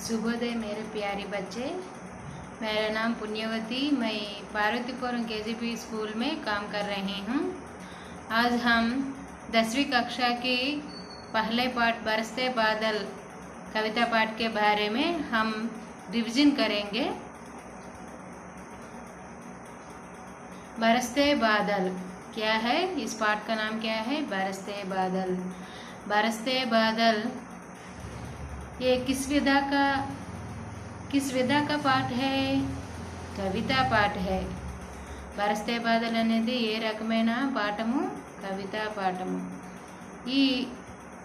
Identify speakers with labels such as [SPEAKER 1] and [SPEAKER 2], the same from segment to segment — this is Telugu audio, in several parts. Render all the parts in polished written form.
[SPEAKER 1] शुभोदय मेरे प्यारे बच्चे। मेरा नाम पुण्यवती, मैं पार्वतीपुरम केजीपी स्कूल में काम कर रही हूँ। आज हम 10वीं कक्षा की पहले पाठ बरसते बादल कविता पाठ के बारे में हम रिवीजन करेंगे। बरसते बादल क्या है? इस पाठ का नाम क्या है? बरसते बादल। बरसते बादल ये किस विधा का पाठ है? कविता पाठ है। बरसते बादल అనేది ఏ రకమైన పాఠము? कविता पाठము। ఈ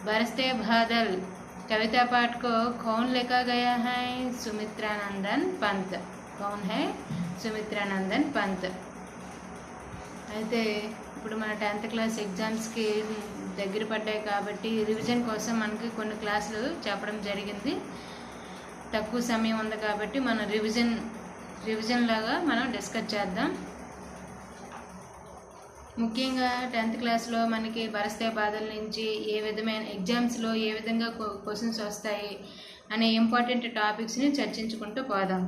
[SPEAKER 1] बरसते बादल कविता पाठ को कौन लिखा गया है? सुमित्रानंदन पंत। कौन है? सुमित्रानंदन पंत। అయితే ఇప్పుడు మన 10th క్లాస్ ఎగ్జామ్స్కి దగ్గర పడ్డాయి కాబట్టి రివిజన్ కోసం మనకి కొన్ని క్లాసులు చెప్పడం జరిగింది. తక్కువ సమయం ఉంది కాబట్టి మనం రివిజన్ లాగా మనం డిస్కస్ చేద్దాం. ముఖ్యంగా 10th క్లాస్లో మనకి బరస్తే బాధల నుంచి ఏ విధమైన ఎగ్జామ్స్లో ఏ విధంగా క్వశ్చన్స్ వస్తాయి అనే ఇంపార్టెంట్ టాపిక్స్ని చర్చించుకుంటూ పోదాం.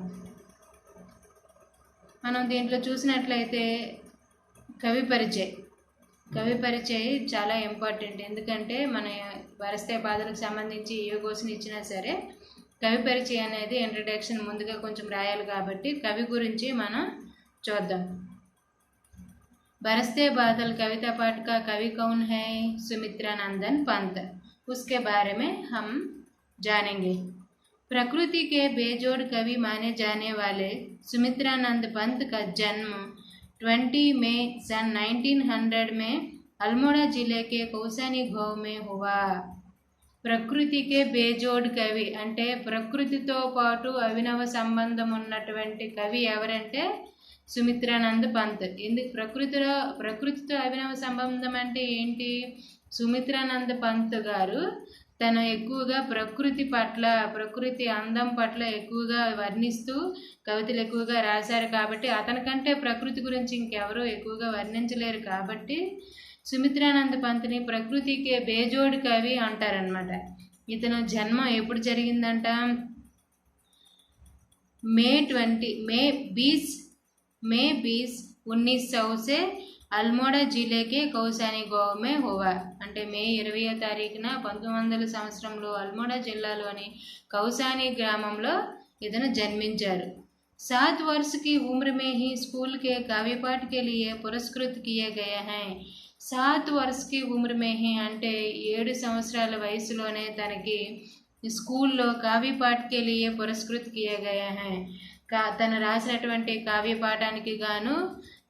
[SPEAKER 1] మనం దీంట్లో చూసినట్లయితే కవి పరిచయ చాలా ఇంపార్టెంట్. ఎందుకంటే మన బరస్తే బాధలకు సంబంధించి ఏ క్వశ్చన్ ఇచ్చినా సరే కవి పరిచయం అనేది ఇంట్రడక్షన్ ముందుగా కొంచెం రాయాలి కాబట్టి కవి గురించి మనం చూద్దాం. बरसते बादल कविता पाठ का कवि कौन है? सुमित्रानंदन पंत। उसके बारे में हम जानेंगे। प्रकृति के बेजोड़ कवि माने जाने वाले सुमित्रानंद पंत का जन्म 20 मई सन 1900 में अल्मोड़ा जिले के कौसानी गांव में हुआ। ప్రకృతికే బేజోడ్ కవి అంటే ప్రకృతితో పాటు అవినవ సంబంధం ఉన్నటువంటి కవి ఎవరంటే సుమిత్రానంద్ పంత్. ఎందుకు ప్రకృతితో అవినవ సంబంధం అంటే ఏంటి? సుమిత్రానంద్ పంత్ గారు తను ఎక్కువగా ప్రకృతి అందం పట్ల ఎక్కువగా వర్ణిస్తూ కవితలు ఎక్కువగా రాశారు కాబట్టి అతనికంటే ప్రకృతి గురించి ఇంకెవరూ ఎక్కువగా వర్ణించలేరు కాబట్టి సుమిత్రానంద్ పంత్ని ప్రకృతికే బేజోడ్ కవి అంటారనమాట. ఇతను జన్మ ఎప్పుడు జరిగిందంట? మే 20 1900 से अल्मोड़ा जिले के कौसानी गांव में हुआ. అంటే మే 20వ తారీఖున 1900 సంవత్సరంలో అల్మోడా జిల్లాలోని కౌసానీ గ్రామంలో ఇతను జన్మించారు. 7 वर्ष की उम्र में ही स्कूल के काव्य पाठ के लिए पुरस्कृत किए गए हैं. 7 वर्ष की उम्र में ही అంటే 7 సంవత్సరాల వయసులోనే తనకి స్కూల్లో కావ్య పాఠ్ కే లియే పురస్కృత్ కియే గయే హై. తను రాసినటువంటి కావ్య పాఠానికి గాను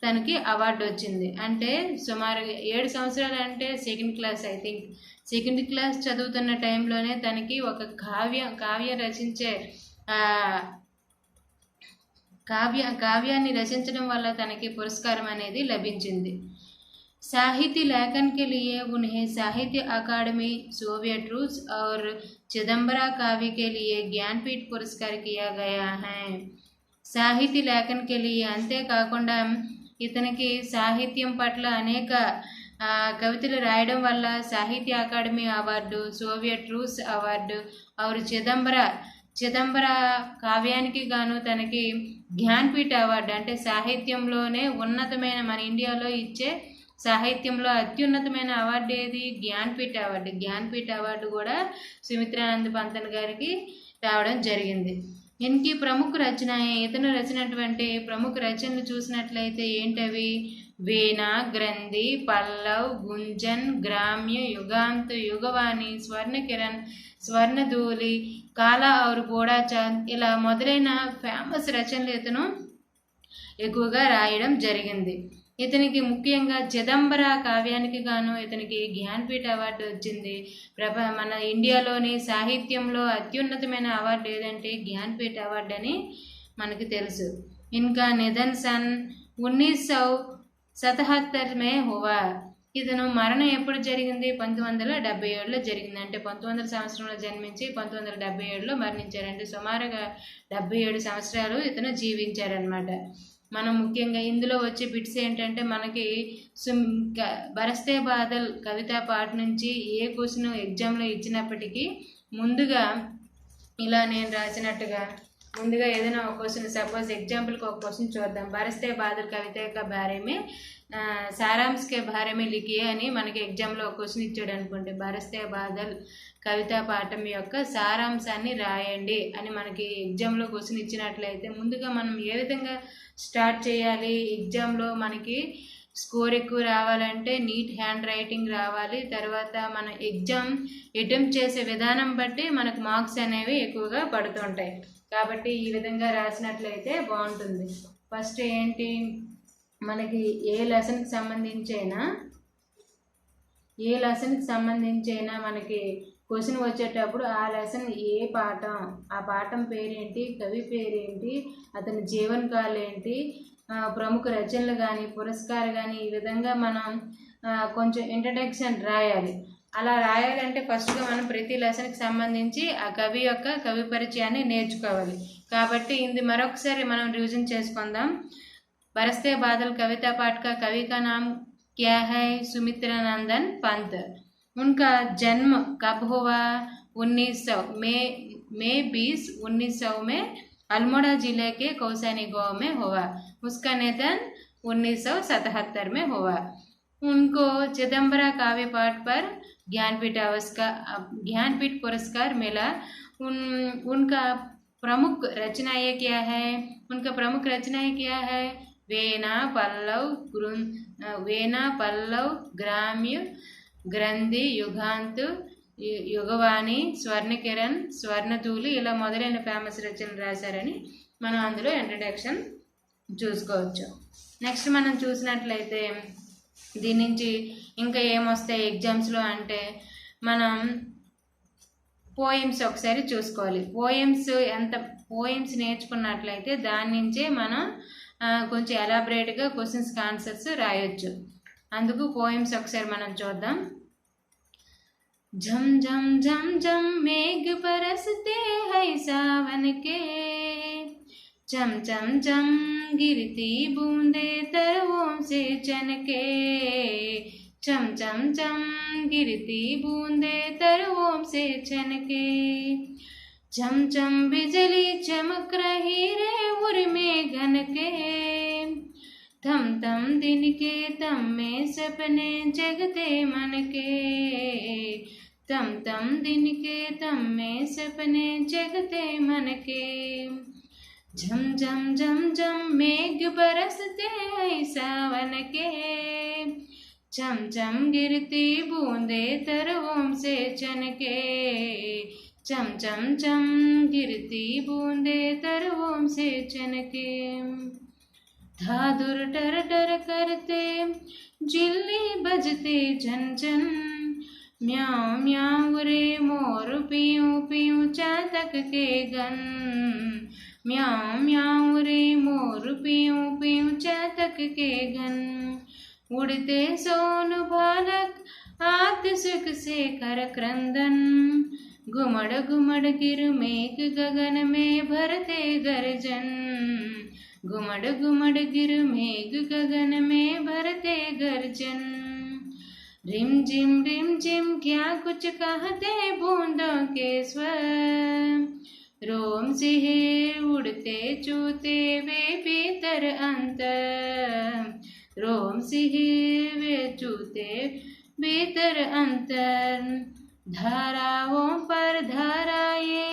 [SPEAKER 1] తనకి అవార్డు వచ్చింది. అంటే సుమారుగా 7 సంవత్సరాలు అంటే సెకండ్ క్లాస్ చదువుతున్న టైంలోనే తనకి ఒక కావ్యాన్ని రచించడం వల్ల తనకి పురస్కారం అనేది లభించింది. साहित्य लेखन के लिए उन्हें साहित्य अकादमी, सोवियत रूस और चिदंबरा काव्य के लिए ज्ञानपीठ पुरस्कार किया गया है. సాహిత్య లేఖన్ కే లియే అంతేకాకుండా ఇతనికి సాహిత్యం పట్ల అనేక కవితలు రాయడం వల్ల సాహిత్య అకాడమీ అవార్డు, సోవియట్ రూస్ అవార్డు और చిదంబర కావ్యానికి గాను తనకి జ్ఞాన్పీఠ అవార్డు అంటే సాహిత్యంలోనే ఉన్నతమైన మన ఇండియాలో ఇచ్చే సాహిత్యంలో అత్యున్నతమైన అవార్డు ఏది? జ్ఞాన్పీఠ అవార్డు కూడా సుమిత్రానంద్ పంతన్ గారికి రావడం జరిగింది. ఇన్కి ప్రముఖ రచనయే ఇతను రచనటువంటి ప్రముఖ రచనలు చూసినట్లయితే ఏంటవి? వీణ, గ్రంథి, పల్లవ్, గుంజన్, గ్రామ్య, యుగాంత, యుగవాణి, స్వర్ణకిరణ్, స్వర్ణధూలి, కాలా और బోడా చాంద్ ఇలా మొదలైన ఫేమస్ రచనలు ఇతను ఎక్కువగా రాయడం జరిగింది. ఇతనికి ముఖ్యంగా చిదంబర కావ్యానికి గాను ఇతనికి జ్ఞాన్పీఠ అవార్డు వచ్చింది. మన ఇండియాలోని సాహిత్యంలో అత్యున్నతమైన అవార్డు ఏదంటే జ్ఞాన్పీఠ అవార్డు అని మనకి తెలుసు. ఇంకా నిధన్ సన్ 1977 మే హువా. ఇతను మరణం ఎప్పుడు జరిగింది? 1977లో జరిగింది. అంటే 1900 సంవత్సరంలో జన్మించి 1977లో మరణించారంటే సుమారుగా 77 సంవత్సరాలు ఇతను జీవించారనమాట. మనం ముఖ్యంగా ఇందులో వచ్చే బిట్స్ ఏంటంటే మనకి బరస్తే బాదల్ కవితా పాఠ నుంచి ఏ క్వశ్చన్ ఎగ్జామ్లో ఇచ్చినప్పటికీ ముందుగా ఇలా నేను రాసినట్టుగా ముందుగా ఏదైనా ఒక క్వశ్చన్, సపోజ్ ఎగ్जाम्पल ఒక క్వశ్చన్ చూద్దాం. బరస్తే బాదల్ కవిత యొక్క బారే మే సారాంశ్ కే బారే మే లిఖియే అని మనకి ఎగ్జామ్లో ఒక క్వశ్చన్ ఇచ్చాడు అనుకోండి. బరస్తే బాదల్ కవితా పాఠం యొక్క సారాంశాన్ని రాయండి అని మనకి ఎగ్జామ్లో క్వశ్చన్ ఇచ్చినట్లయితే ముందుగా మనం ఏ విధంగా స్టార్ట్ చేయాలి? ఎగ్జామ్లో మనకి స్కోర్ ఎక్కువ రావాలంటే నీట్ హ్యాండ్ రైటింగ్ రావాలి. తర్వాత మన ఎగ్జామ్ అటెంప్ట్ చేసే విధానం బట్టి మనకు మార్క్స్ అనేవి ఎక్కువగా పడుతుంటాయి. కాబట్టి ఈ విధంగా రాసినట్లయితే బాగుంటుంది. ఫస్ట్ ఏంటి, మనకి ఏ లెసన్కి సంబంధించైనా మనకి క్వశ్చన్ వచ్చేటప్పుడు ఆ లెసన్ ఏ పాఠం, ఆ పాఠం పేరేంటి, కవి పేరేంటి, అతని జీవనకాలు ఏంటి, ప్రముఖ రచనలు కానీ పురస్కారం కానీ ఈ విధంగా మనం కొంచెం ఇంట్రడక్షన్ రాయాలి. అలా రాయాలంటే ఫస్ట్గా మనం ప్రతి లెసన్కి సంబంధించి ఆ కవి యొక్క కవి పరిచయాన్ని నేర్చుకోవాలి. కాబట్టి ఇది మరొకసారి మనం రివిజన్ చేసుకుందాం. बरसते बादल कविता पाठ का कवि का नाम क्या है? सुमित्रा नंदन पंत। उनका जन्म कब हुआ? 1900 मई 20 1900 में अल्मोड़ा जिले के कौसानी गांव में हुआ। उसका निधन 1977 में हुआ। उनको चिदंबरा काव्य पाठ पर ज्ञानपीठ पुरस्कार मिला। उनका प्रमुख रचनाएं क्या है? वेना पल्लव ग्राम्य ग्रंथि युगांत యుగవాణి స్వర్ణకిరణ్ స్వర్ణధూళి ఇలా మొదలైన ఫేమస్ రచనలు రాశారని మనం అందులో ఇంట్రడక్షన్ చూసుకోవచ్చు. నెక్స్ట్ మనం చూసినట్లయితే దీని నుంచి ఇంకా ఏమొస్తాయి ఎగ్జామ్స్లో అంటే మనం పోయిమ్స్ ఒకసారి చూసుకోవాలి. పోయిమ్స్ నేర్చుకున్నట్లయితే దాని నుంచే మనం కొంచెం ఎలాబరేట్గా క్వశ్చన్స్కి ఆన్సర్స్ రాయొచ్చు. అందుకు పోయిమ్స్ ఒకసారి మనం చూద్దాం. झम झम झम झम मेघ बरसते हैं सावन के, चम चम चम गिरती बूंदे तरवों से चनके, चम चम चम गिरती बूंदे तरवों से छनके, चम चम बिजली चमक रही रे उर्मे घन के, थम थम दिन के तम में सपने जगते मन के, तम तम दिन के तम में सपने जगते मन के, झम झम झम झम मेघ बरसते हैं सावन के, चम चम गिरती बूंदे तरवों से चनके, चम चम चम गिरती बूंदे तरवों से चनके, धादुर डर डर करते जिल्ली बजते झन झन, म्याऊं म्याऊं रे मोर पियूं पियूं चातक के गन, म्याऊं म्याऊं रे मोर पियूं पियूं चातक के गन, उड़ते सोन बालक आत सुख से कर क्रंदन, घुमड़ घुमड़ गिर मेघ गगन में भरते गर्जन, घुमड़ घुमड़ गिर मेघ गगन में भरते गर्जन, रिम झिम क्या कुछ कहते बूंदों के स्वर, रोम सिहे उड़ते चूते वे भीतर अंतर, रोम सिहे वे चूते भीतर अंतर, धाराओं पर धाराए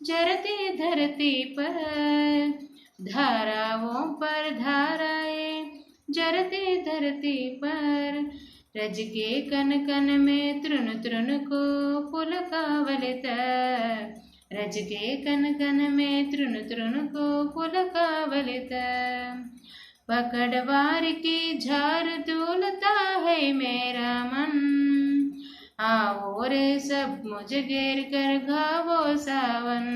[SPEAKER 1] जरती धरती पर, धाराओं पर धाराए जरती धरती पर, रज के कन कन में तृण तृण को पुलकावलित, रज के कन कन में तृण तृण को पुलकावलित, पकड़वार की झार डोलता है मेरा मन, आओ रे सब मुझ घेर कर गावो सावन,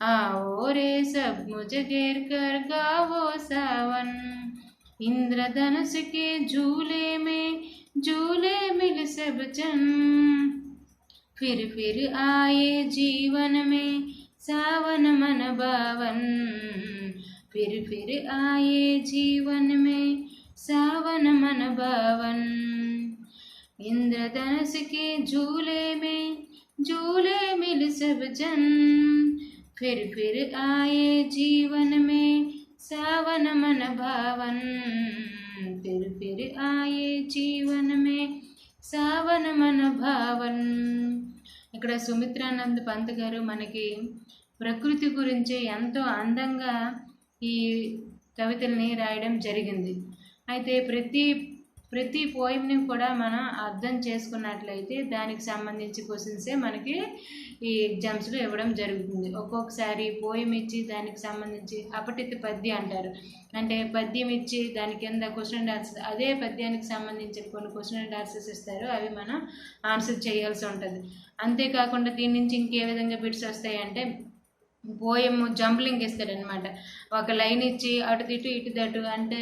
[SPEAKER 1] आओ रे सब मुझ घेर कर गावो सावन, इंद्रधनुष के झूले में झूले मिल सब जन, फिर आए जीवन में सावन मन बावन, फिर आए जीवन में सावन मन बावन, इंद्रधनुष के झूले में झूले मिल सब जन, फिर आए जीवन में सावन मन भावन, फिर आए जीवन में సావన మన భావన్. ఇక్కడ సుమిత్రానంద్ పంత్ గారు మనకి ప్రకృతి గురించి ఎంతో అందంగా ఈ కవితల్ని రాయడం జరిగింది. అయితే ప్రతి పోయంని కూడా మనం అర్థం చేసుకున్నట్లయితే దానికి సంబంధించి క్వశ్చన్సే మనకి ఈ ఎగ్జామ్స్లో ఇవ్వడం జరుగుతుంది. ఒక్కొక్కసారి పోయం ఇచ్చి దానికి సంబంధించి అపఠిత పద్యం అంటారు, అంటే పద్యం ఇచ్చి దాని కింద క్వశ్చన్ అండ్ ఆన్సర్, అదే పద్యానికి సంబంధించిన కొన్ని క్వశ్చన్ అండ్ ఆన్సర్స్ ఇస్తారు, అవి మనం ఆన్సర్ చేయాల్సి ఉంటుంది. అంతేకాకుండా దీని నుంచి ఇంకే విధంగా బిట్స్ వస్తాయంటే పోయము జంప్లింగ్ ఇస్తాడనమాట. ఒక లైన్ ఇచ్చి అటు ఇటు ఇటు దటు, అంటే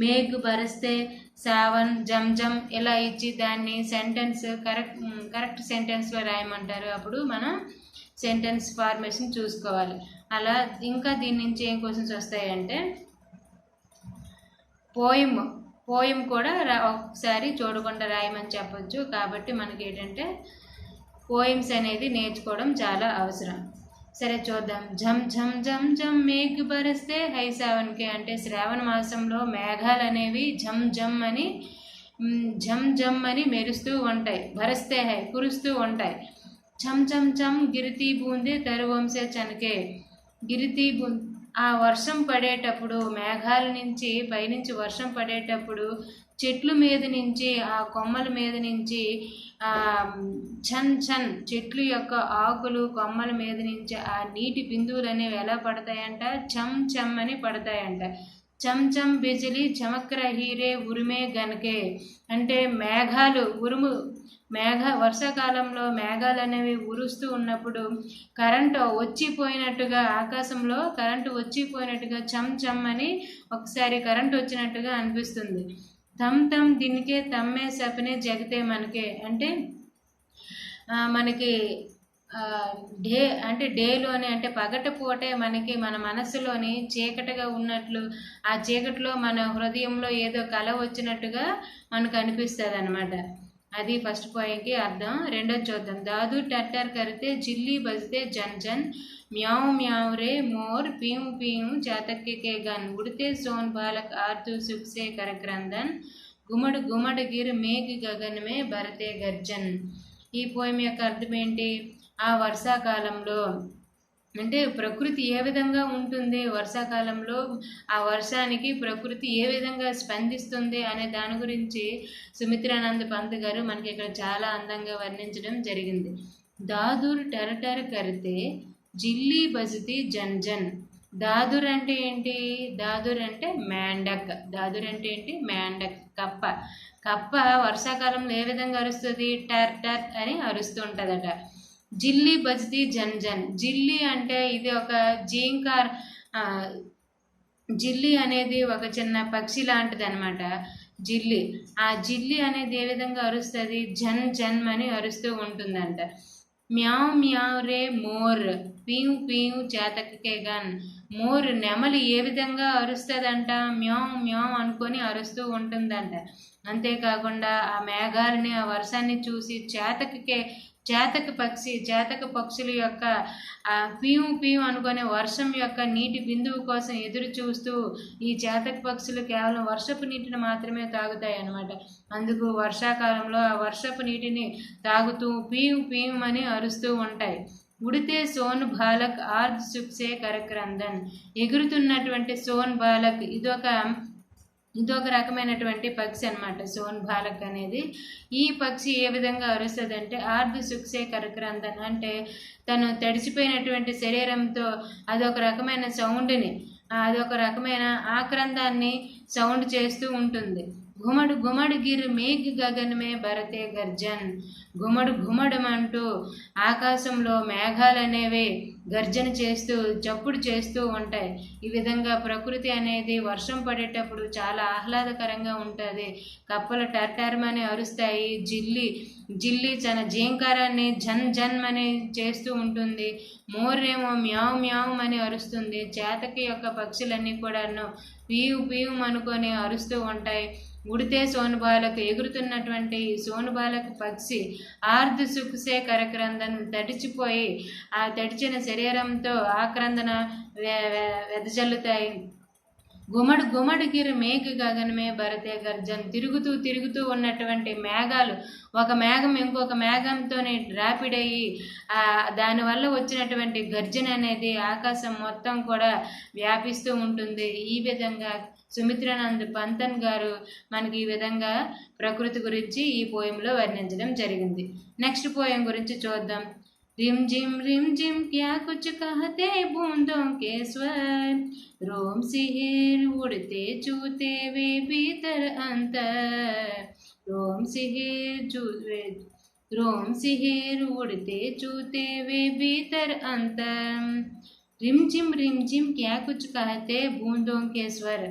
[SPEAKER 1] మేఘ్ బరస్తే సావన్ జమ్ జమ్ ఇలా ఇచ్చి దాన్ని సెంటెన్స్ కరెక్ట్ సెంటెన్స్లో రాయమంటారు. అప్పుడు మనం సెంటెన్స్ ఫార్మేషన్ చూసుకోవాలి. అలా ఇంకా దీని నుంచి ఏం క్వశ్చన్స్ వస్తాయంటే పోయం కూడా ఒకసారి చూడకుండా రాయమని చెప్పొచ్చు. కాబట్టి మనకి ఏంటంటే పోయిమ్స్ అనేది నేర్చుకోవడం చాలా అవసరం. సరే చూద్దాం. ఝమ్ ఝమ్ ఝమ్ ఝమ్ మేఘ్ బరస్తే హై సావన్కే, అంటే శ్రావణ మాసంలో మేఘాలు అనేవి ఝమ్ ఝమ్ అని మెరుస్తూ ఉంటాయి. బరస్తే హై కురుస్తూ ఉంటాయి. ఛమ్ ఛమ్ ఛమ్ గిరితి బూందే తరువంసే చనకే, గిరితి ఆ వర్షం పడేటప్పుడు మేఘాల నుంచి పైనుంచి వర్షం పడేటప్పుడు చెట్ల మీద నుంచి ఆ కొమ్మల మీద నుంచి ఛన్ ఛన్ చెట్లు యొక్క ఆకులు కొమ్మల మీద నుంచి ఆ నీటి బిందువులు అనేవి ఎలా పడతాయంట, చమ్ చమ్ అని పడతాయంట. చమ్ చమ్ బిజిలి చమక్ర హీరే ఉరిమే గనకే, అంటే మేఘాలు వర్షాకాలంలో మేఘాలు అనేవి ఉరుస్తూ ఉన్నప్పుడు కరెంటు వచ్చిపోయినట్టుగా, ఆకాశంలో కరెంటు వచ్చిపోయినట్టుగా చమ్ చమ్ అని ఒకసారి కరెంటు వచ్చినట్టుగా అనిపిస్తుంది. తమ్ తమ్ దీనికే తమ్మే సపనే జగతే మనకే, అంటే మనకి డేలోని అంటే పగటిపూటే మనకి మన మనస్సులోని చీకటిగా ఉన్నట్లు, ఆ చీకటిలో మన హృదయంలో ఏదో కళ వచ్చినట్టుగా మనకు అనిపిస్తుంది అనమాట. అది ఫస్ట్ పోయంకి అర్థం. రెండోది చూద్దాం. దాదు టట్టర్ కరితే జిల్లి బజితే జన్ జన్, म्याऊ म्याऊ रे मोर पीऊ पीऊ चातक के गन, उड़ते सोन बालक आरतू सुख से करक्रंदन, గుమడ్ గుమడ్ గిర్ మేఘ్ గగన్ మే భరతే గర్జన్. ఈ పోయం యొక్క అర్థం ఏంటి? ఆ వర్షాకాలంలో అంటే ప్రకృతి ఏ విధంగా ఉంటుంది, వర్షాకాలంలో ఆ వర్షానికి ప్రకృతి ఏ విధంగా స్పందిస్తుంది అనే దాని గురించి సుమిత్రానంద్ పంత్ గారు మనకి ఇక్కడ చాలా అందంగా వర్ణించడం జరిగింది. దాదుర్ టరటర్ కరితే జిల్లి బజితి జన్ జన్. దాదుర్ అంటే ఏంటి? దాదుర్ అంటే మ్యాండక్. దాదుర్ అంటే ఏంటి? మ్యాండక్, కప్ప. కప్ప వర్షాకాలంలో ఏ విధంగా అరుస్తుంది? టర్ టర్ అని అరుస్తూ ఉంటుందట. జిల్లి బజితి జన్ జన్. జిల్లి అంటే ఇది ఒక జీంకార్, జిల్లి అనేది ఒక చిన్న పక్షి లాంటిది అనమాట. జిల్లి, ఆ జిల్లి అనేది ఏ విధంగా అరుస్తుంది? జన్ జన్ అని అరుస్తూ ఉంటుందంట. మ్యావ్ మ్యావ్ రే మోర్ పీవు పీవు చాతకే గన్. మోర్ నెమలి ఏ విధంగా అరుస్తుందంట? మ్యావ్ మ్యావ్ అనుకొని అరుస్తూ ఉంటుందంట. అంతేకాకుండా ఆ మేఘాలని ఆ వర్షాన్ని చూసి చేతక పక్షుల యొక్క పీవు పీవు అనుకునే వర్షం యొక్క నీటి బిందువు కోసం ఎదురు చూస్తూ, ఈ చేతక పక్షులు కేవలం వర్షపు నీటిని మాత్రమే తాగుతాయి అన్నమాట. అందుకు వర్షాకాలంలో ఆ వర్షపు నీటిని తాగుతూ పీవు పీవు అని అరుస్తూ ఉంటాయి. ఉడితే సోన్ బాలక్ ఆర్ధ్ సుక్సే కరక్రందన్. ఎగురుతున్నటువంటి సోన్ బాలక్ ఇదొక రకమైనటువంటి పక్షి అనమాట. సోన్ బాలక్ అనేది ఈ పక్షి ఏ విధంగా అరుస్తుంది అంటే ఆర్ధ సుక్సే కరక్రందన్, అంటే తను తడిచిపోయినటువంటి శరీరంతో అదొక రకమైన సౌండ్ని, అదొక రకమైన ఆక్రందాన్ని సౌండ్ చేస్తూ ఉంటుంది. గుమడు గుమడు గిర్ మేఘ్ గగన్ మే భరతే గర్జన్. గుమడు గుమడమంటూ ఆకాశంలో మేఘాలు అనేవి గర్జన చేస్తూ చప్పుడు చేస్తూ ఉంటాయి. ఈ విధంగా ప్రకృతి అనేది వర్షం పడేటప్పుడు చాలా ఆహ్లాదకరంగా ఉంటుంది. కప్పలు టర్టర్మని అరుస్తాయి. జిల్లి తన జీంకారాన్ని జన్ జన్ అని చేస్తూ ఉంటుంది. మోర్రేమో మ్యావ్ మ్యావ్ అని అరుస్తుంది. చేతకి యొక్క పక్షులన్నీ కూడాను పీవు పీవు అనుకొని అరుస్తూ ఉంటాయి. ఉడితే సోనుబాలకు ఎగురుతున్నటువంటి సోనుబాలకు పక్షి ఆర్ధ సుఖసే కరక్రందన తడిచిపోయి ఆ తడిచిన శరీరంతో ఆక్రందన వెదజల్లుతాయి. గుమడు గుమడిగిరి మేఘ గగనమే భరతే గర్జన్. తిరుగుతూ ఉన్నటువంటి మేఘాలు ఒక మేఘం ఇంకొక మేఘంతోనే ర్యాపిడ్ అయ్యి దానివల్ల వచ్చినటువంటి గర్జన అనేది ఆకాశం మొత్తం కూడా వ్యాపిస్తూ ఉంటుంది. ఈ విధంగా సుమిత్రానంద్ పంతన్ గారు మనకి ఈ విధంగా ప్రకృతి గురించి ఈ పోయంలో వర్ణించడం జరిగింది. నెక్స్ట్ పోయం గురించి చూద్దాం. रिम जिम क्या कुछ कहते बूंदों के स्वर, रोम सिहिर उड़ते चूते वे भीतर अंतर, रोम सिहिर उड़ते चूते वे भीतर अंतर. रिम जिम क्या कुछ कहते बूंदों के स्वर.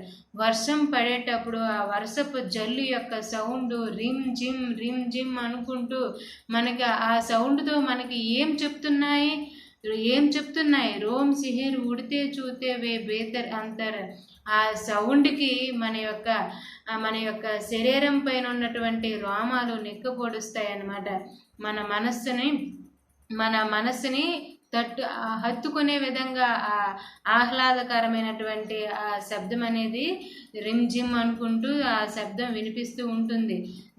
[SPEAKER 1] వర్షం పడేటప్పుడు ఆ వర్షపు జల్లు యొక్క సౌండ్ రిమ్ జిమ్ అనుకుంటూ మనకి ఆ సౌండ్తో మనకి ఏం చెప్తున్నాయి రోమ్ సిహిర్ ఉడితే చూతే వే బేతర్ అంతర్. ఆ సౌండ్కి మన యొక్క శరీరం పైన ఉన్నటువంటి రోమాలు నిక్కపొడుస్తాయి అన్నమాట. మన మనస్సుని హత్తుకునే విధంగా ఆ ఆహ్లాదకరమైనటువంటి ఆ శబ్దం అనేది రిమ్ జిమ్ అనుకుంటూ ఆ శబ్దం వినిపిస్తూ ఉంటుంది.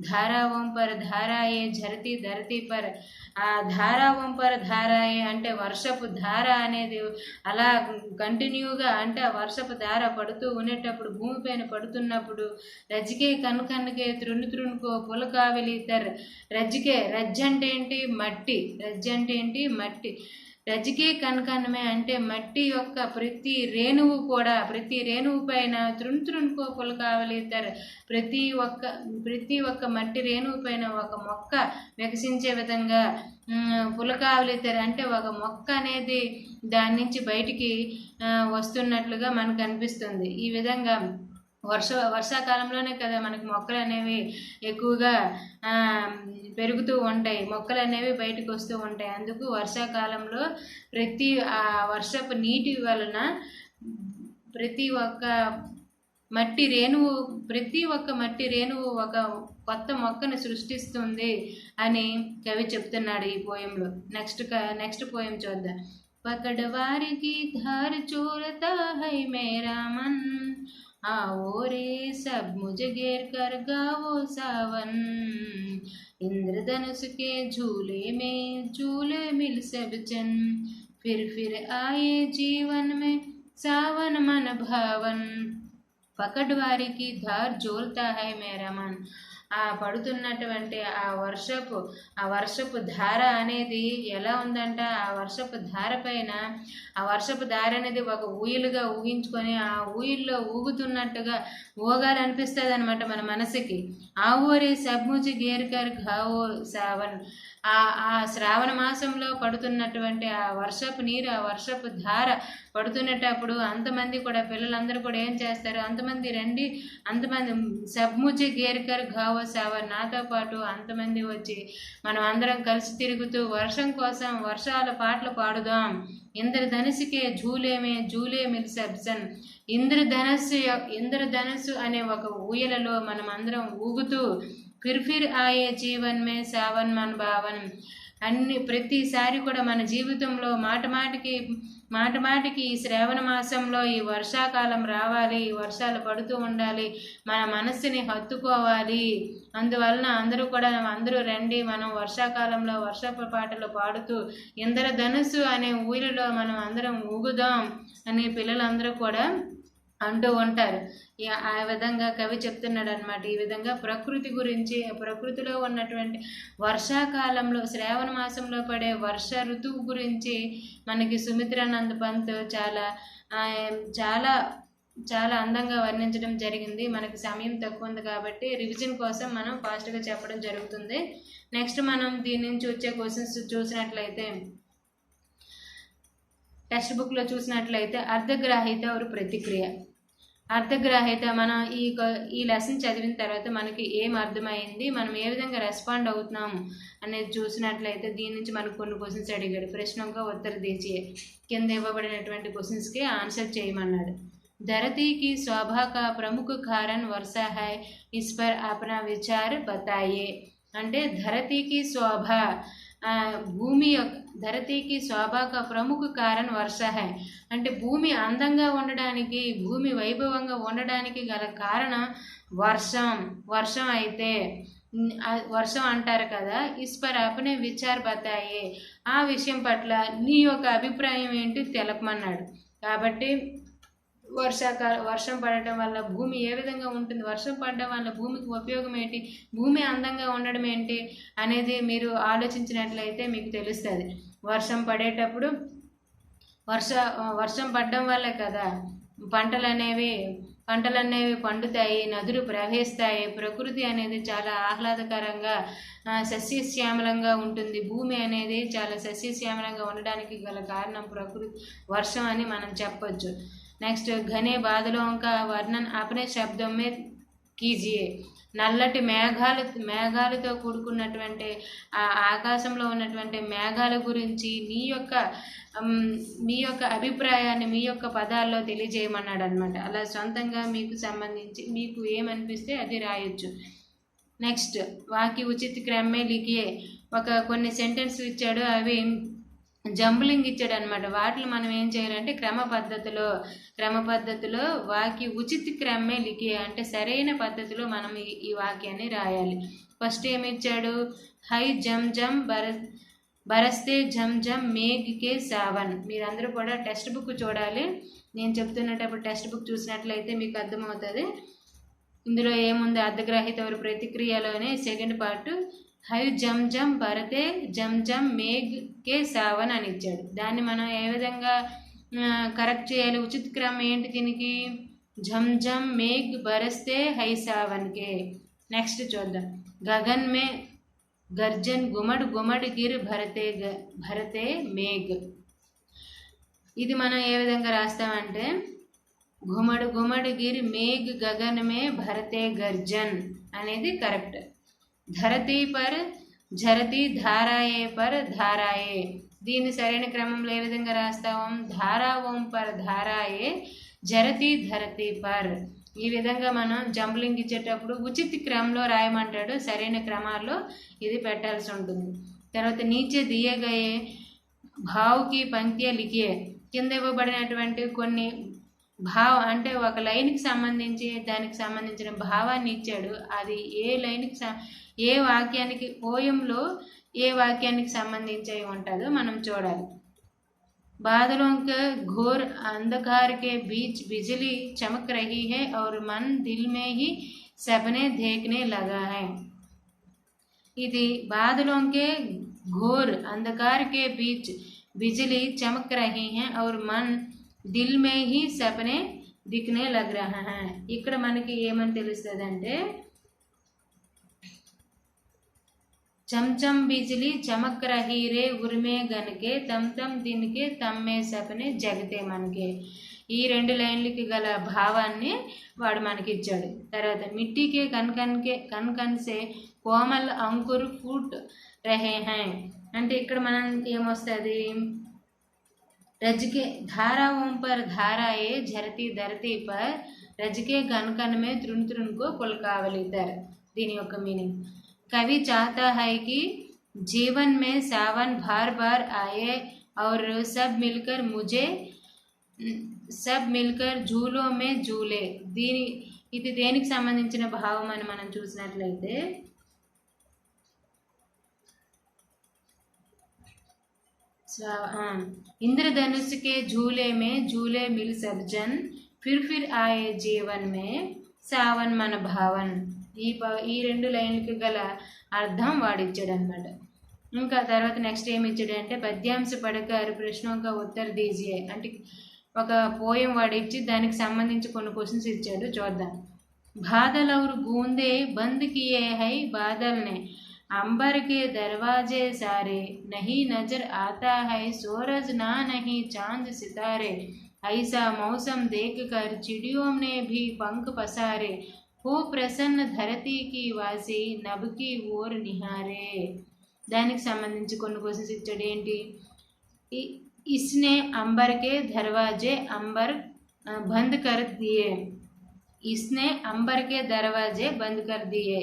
[SPEAKER 1] ధారా ఓంపర్ ధారాయే ఝరతి ధరతి పర్. ఆ ధారా ఓంపర్ ధారాయే అంటే వర్షపు ధార అనేది అలా కంటిన్యూగా అంటే ఆ వర్షపు ధార పడుతూ ఉండేటప్పుడు భూమిపైన పడుతున్నప్పుడు రజ్జికే కన్నుకే త్రుణుకో పులకావిలి తర్. రజ్జి అంటే ఏంటి? మట్టి. రజ్జి అంటే ఏంటి? మట్టి. రజ్జికే కనకనమే అంటే మట్టి యొక్క ప్రతి రేణువు పైన త్రుణుకో పులకావలితారు. ప్రతి ఒక్క మట్టి రేణువు పైన ఒక మొక్క వికసించే విధంగా పులకావలితారు అంటే ఒక మొక్క అనేది దాని నుంచి బయటికి వస్తున్నట్లుగా మనకు అనిపిస్తుంది. ఈ విధంగా వర్షాకాలంలోనే కదా మనకి మొక్కలు అనేవి ఎక్కువగా పెరుగుతూ ఉంటాయి, మొక్కలు అనేవి బయటకు వస్తూ ఉంటాయి. అందుకు వర్షాకాలంలో ఆ వర్షపు నీటి వలన ప్రతి ఒక్క మట్టి రేణువు ఒక కొత్త మొక్కను సృష్టిస్తుంది అని కవి చెప్తున్నాడు ఈ పోయంలో. నెక్స్ట్ పోయం చూద్దాం. పకడవారికి ధార చోరతా హై మేరా మన్, आओ रे सब मुझे घेर कर गाओ सावन, इंद्रधनुष के झूले मिल सब जन, फिर आए जीवन में सावन मन भावन. పకడ్వారికి ధార్ జోల్తా హై మేరా మన్. ఆ పడుతున్నటువంటి ఆ వర్షపు ధార అనేది ఎలా ఉందంట? ఆ వర్షపు ధార అనేది ఒక ఊయలుగా ఊహించుకొని ఆ ఊయల్లో ఊగుతున్నట్టుగా ఊగాలనిపిస్తుంది అనమాట మన మనసుకి. ఆ ఊరే సబ్ముచి గేర్కర్ ఘావో సావన్. ఆ శ్రావణ మాసంలో పడుతున్నటువంటి ఆ వర్షపు నీరు, ఆ వర్షపు ధార పడుతున్నప్పుడు అంతమంది కూడా పిల్లలందరూ కూడా ఏం చేస్తారు? అంతమంది సబ్ముచి గేర్కర్ ఘావో సావన్, నాతో పాటు అంతమంది వచ్చి మనం అందరం కలిసి తిరుగుతూ వర్షం కోసం వర్షాల పాటలు పాడుదాం. ఇంద్రధనుసుకే జూలే మిల్ సబ్సన్. ఇంద్రధనుస్సు అనే ఒక ఊయలలో మనం అందరం ఊగుతూ ఫిర్ ఆయే జీవన్ మే సావన్ మన్ భావన్. ప్రతిసారి కూడా మన జీవితంలో మాటమాటికి ఈ శ్రావణ మాసంలో ఈ వర్షాకాలం రావాలి, వర్షాలు పడుతూ ఉండాలి, మన మనస్సుని హత్తుకోవాలి. అందువలన అందరూ రండి, మనం వర్షాకాలంలో వర్షపు పాటలు పాడుతూ ఇంద్రధనుస్సు అనే ఊరిలో మనం అందరం ఊగుదాం అని పిల్లలందరూ కూడా అంటూ ఉంటారు. ఆ విధంగా కవి చెప్తున్నాడు అనమాట. ఈ విధంగా ప్రకృతి గురించి, ప్రకృతిలో ఉన్నటువంటి వర్షాకాలంలో శ్రావణ మాసంలో పడే వర్ష ఋతువు గురించి మనకి సుమిత్రానంద్ పంత్ చాలా చాలా చాలా అందంగా వర్ణించడం జరిగింది. మనకి సమయం తక్కువ ఉంది కాబట్టి రివిజన్ కోసం మనం ఫాస్ట్గా చెప్పడం జరుగుతుంది. నెక్స్ట్ మనం దీని నుంచి వచ్చే క్వశ్చన్స్ చూసినట్లయితే, టెక్స్ట్ బుక్లో చూసినట్లయితే అర్ధగ్రాహిత ఒక ప్రతిక్రియ. అర్థగ్రాహ్యత మనం ఈ లెసన్ చదివిన తర్వాత మనకి ఏం అర్థమైంది, మనం ఏ విధంగా రెస్పాండ్ అవుతున్నాము అనేది చూసినట్లయితే దీని నుంచి మనకు కొన్ని క్వశ్చన్స్ అడిగాడు. ప్రశ్నగా ఉత్తర దీజియే, కింద ఇవ్వబడినటువంటి క్వశ్చన్స్కి ఆన్సర్ చేయమన్నాడు. धरती की शोभा का प्रमुख कारण वर्षा है, इस पर अपना विचार बताइए। అంటే ధరతీకి శోభ, భూమి ధరతీకి శోభక ప్రముఖ కారణం వర్ష హై. అంటే భూమి అందంగా ఉండడానికి, భూమి వైభవంగా ఉండడానికి గల కారణం వర్షం అయితే వర్షం అంటారు కదా. ఇస్ పర్ అప్నే విచార్ బతాయే, ఆ విషయం పట్ల నీ యొక్క అభిప్రాయం ఏంటి తెలపమన్నాడు. కాబట్టి వర్షం పడటం వల్ల భూమి ఏ విధంగా ఉంటుంది, వర్షం పడడం వల్ల భూమికి ఉపయోగం ఏంటి, భూమి అందంగా ఉండడం ఏంటి అనేది మీరు ఆలోచించినట్లయితే మీకు తెలుస్తుంది. వర్షం పడేటప్పుడు వర్షం పడడం వల్లే కదా పంటలనేవి పండుతాయి, నదులు ప్రవహిస్తాయి, ప్రకృతి అనేది చాలా ఆహ్లాదకరంగా సస్యశ్యామలంగా ఉంటుంది. భూమి అనేది చాలా సస్యశ్యామలంగా ఉండడానికి గల కారణం వర్షం అని మనం చెప్పొచ్చు. నెక్స్ట్, ఘనే బాదలోं का वर्णन अपने शब्दों में कीजिए. నల్లటి మేఘాలతో కూడుకున్నటువంటి ఆ ఆకాశంలో ఉన్నటువంటి మేఘాల గురించి మీ యొక్క అభిప్రాయాన్ని మీ యొక్క పదాల్లో తెలియజేయమన్నాడు అనమాట. అలా సొంతంగా మీకు సంబంధించి మీకు ఏమనిపిస్తే అది రాయొచ్చు. నెక్స్ట్, వాకి ఉచిత క్రమే లిఖియే. కొన్ని సెంటెన్స్లు ఇచ్చాడు, అవి జంబ్లింగ్ ఇచ్చాడు అనమాట. వాటిని మనం ఏం చేయాలంటే క్రమ పద్ధతిలో వాకి ఉచిత క్రమే లిఖియే, అంటే సరైన పద్ధతిలో మనం ఈ వాక్యాన్ని రాయాలి. ఫస్ట్ ఏమి ఇచ్చాడు, హై జమ్ జమ్ బరస్తే జమ్ జమ్ మేఘ్కే సావన్. మీరందరూ కూడా టెక్స్ట్ బుక్ చూడాలి. నేను చెప్తున్నప్పుడు టెక్స్ట్ బుక్ చూసినట్లయితే మీకు అర్థమవుతుంది ఇందులో ఏముంది. అర్ధగ్రహీత ప్రతిక్రియలోనే సెకండ్ పార్ట్ హై జమ్ జమ్ బరతే జమ్ జమ్ మేఘ్ కే సావన్ అని ఇచ్చాడు. దాన్ని మనం ఏ విధంగా కరెక్ట్ చేయాలి, ఉచిత క్రమం ఏంటి దీనికి, జమ్ జమ్ మేఘ్ బరస్తే హై సావన్కే. నెక్స్ట్ చూద్దాం, గగన్ మే గర్జన్ గుమడ్ గుమడ్ గిర్ భరతే మేఘ్. ఇది మనం ఏ విధంగా రాస్తామంటే గుమడ్ గుమడ్ గిర్ మేఘ్ గగన్ మే భరతే గర్జన్ అనేది కరెక్ట్. ధరతీ పర్ ఝరతి ధారాయే పర్ ధారాయే, దీన్ని సరైన క్రమంలో ఏ విధంగా రాస్తాం, ధారావం పర్ ధారాయే జరతి ధరతి పర్. ఈ విధంగా మనం జంబ్లింగ్ ఇచ్చేటప్పుడు ఉచిత క్రమంలో రాయమంటాడు, సరైన క్రమాల్లో ఇది పెట్టాల్సి ఉంటుంది. తర్వాత నీచే దియే గయే భావ్కి పంక్తియ లిఖియే. కింద ఇవ్వబడినటువంటి కొన్ని అంటే ఒక లైన్కి సంబంధించి దానికి సంబంధించిన భావాన్ని ఇచ్చాడు. అది ఏ వాక్యానికి పోయంలో ఏ వాక్యానికి సంబంధించి ఉంటుందో మనం చూడాలి. बादलों के घोर अंधकार के बीच बिजली चमक रही है और मन दिल में ही सपने देखने लगा है. ఇది बादलों के घोर अंधकार के बीच बिजली चमक रही है और मन दिल में ही सपने दिखने लग रहा है. ఇక్కడ మనకి ఏమని తెలుస్తుందంటే चमचम बिजली चमक रही रे उर्मे गन के तम तम दिन के तम में सपने जगते मन के. ఈ రెండు లైన్లకి గల భావాన్ని వాడు మనకి ఇచ్చాడు. తర్వాత మిట్టికే కన్ సే కోమల్ అంకుర్ ఫూట్ రహే హై. అంటే ఇక్కడ మనం ఏమొస్తుంది, రజ్కే ధారావం పర్ ధారాయే झरती धरती पर रजके कन में तृण तृण को पुलकावली तर. దీని యొక్క మీనింగ్, कवि चाहता है कि जीवन में सावन बार बार आए और सब मिलकर झूलों में झूले. ఇది దేనికి సంబంధించిన భావం అని మనం చూసినట్లయితే इंद्रधनुष के झूले में झूले मिल सब जन फिर आए जीवन में सावन मन भावन. ఈ రెండు లైన్లకి గల అర్థం వాడిచ్చాడు అనమాట. ఇంకా తర్వాత నెక్స్ట్ ఏమి ఇచ్చాడు అంటే పద్యాంశ పడకారు ప్రశ్నోక ఉత్తర దీజియే. అంటే ఒక పోయం వాడిచ్చి దానికి సంబంధించి కొన్ని క్వశ్చన్స్ ఇచ్చాడు, చూద్దాం. బాదల్ ఔర్ బూందే బంద్ కియే హై బాదల్ నే अंबर के दरवाजे सारे नहीं नजर आता है सूरज ना नहीं चांद सितारे ऐसा मौसम देखकर चिड़ियों ने भी पंख पसारे हो प्रसन्न धरती की वासी नभ की ओर निहारे. దానికి సంబంధించి కొన్ని క్వశ్చన్స్ ఇచ్చాడు. ఏంటి, ఇస్నే అంబర్ కే దర్వాజే అంబర్ बंद कर दिए, इसने अंबर के दरवाजे బంద్ కర్ దియే.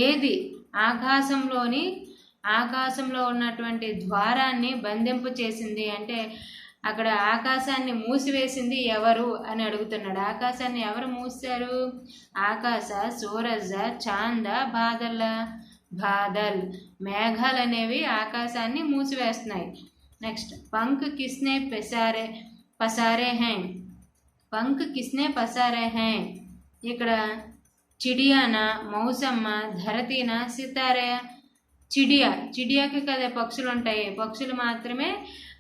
[SPEAKER 1] ఏది ఆకాశంలో ఉన్నటువంటి ద్వారాన్ని బంధింపు చేసింది అంటే అక్కడ ఆకాశాన్ని మూసివేసింది ఎవరు అని అడుగుతున్నాడు. ఆకాశాన్ని ఎవరు మూసారు? ఆకాశ, సూరజ, చాంద, బాదల్. మేఘాలు అనేవి ఆకాశాన్ని మూసివేస్తున్నాయి. నెక్స్ట్, పంక్ కిస్నే పసారే హై. పంక్ కిస్నే పసారే హై. ఇక్కడ చిడియానా, మౌసమ్మ, ధరతీనా, సితారే. చిడియాకి కదా పక్షులు ఉంటాయి, పక్షులు మాత్రమే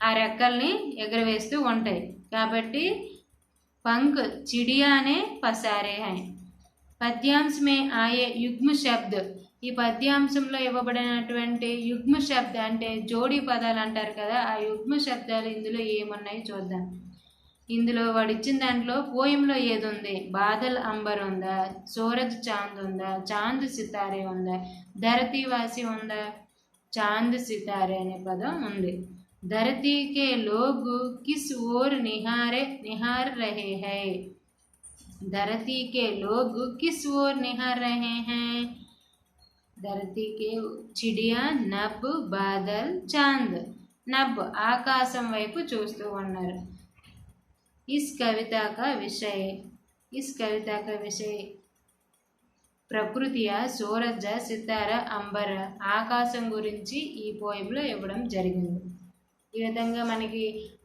[SPEAKER 1] ఆ రెక్కల్ని ఎగరవేస్తూ ఉంటాయి. కాబట్టి పంక్ చిడియానే పసారే హై. పద్యాంశ మే ఆయే యుగ్మ శబ్ద్. ఈ పద్యాంశంలో ఇవ్వబడినటువంటి యుగ్మ శబ్ద అంటే జోడీ పదాలు అంటారు కదా, ఆ యుగ్మ శబ్దాలు ఇందులో ఏమున్నాయి చూద్దాం. ఇందులో వాడు ఇచ్చిన దాంట్లో పోయంలో ఏది ఉంది? బాదల్ అంబర్ ఉందా, సూరజ్ చాంద్ ఉందా, చాంద్ సితారే ఉందా, ధరతీ వాసి ఉందా? చాంద్ సితారే అనే పదం ఉంది. धरती के लोग किस ओर निहार रहे हैं. धरती के लोग किस ओर निहार रहे हैं. धरती के चिड़िया, नभ, बादल, चांद. नभ आकाशం వైపు చూస్తూ ఉన్నారు. इस कविता का विषय ప్రకృతియ, సూరజ, సితార, అంబర, ఆకాశం గురించి ఈ పోయంలో ఇవ్వడం జరిగింది. ఈ విధంగా మనకి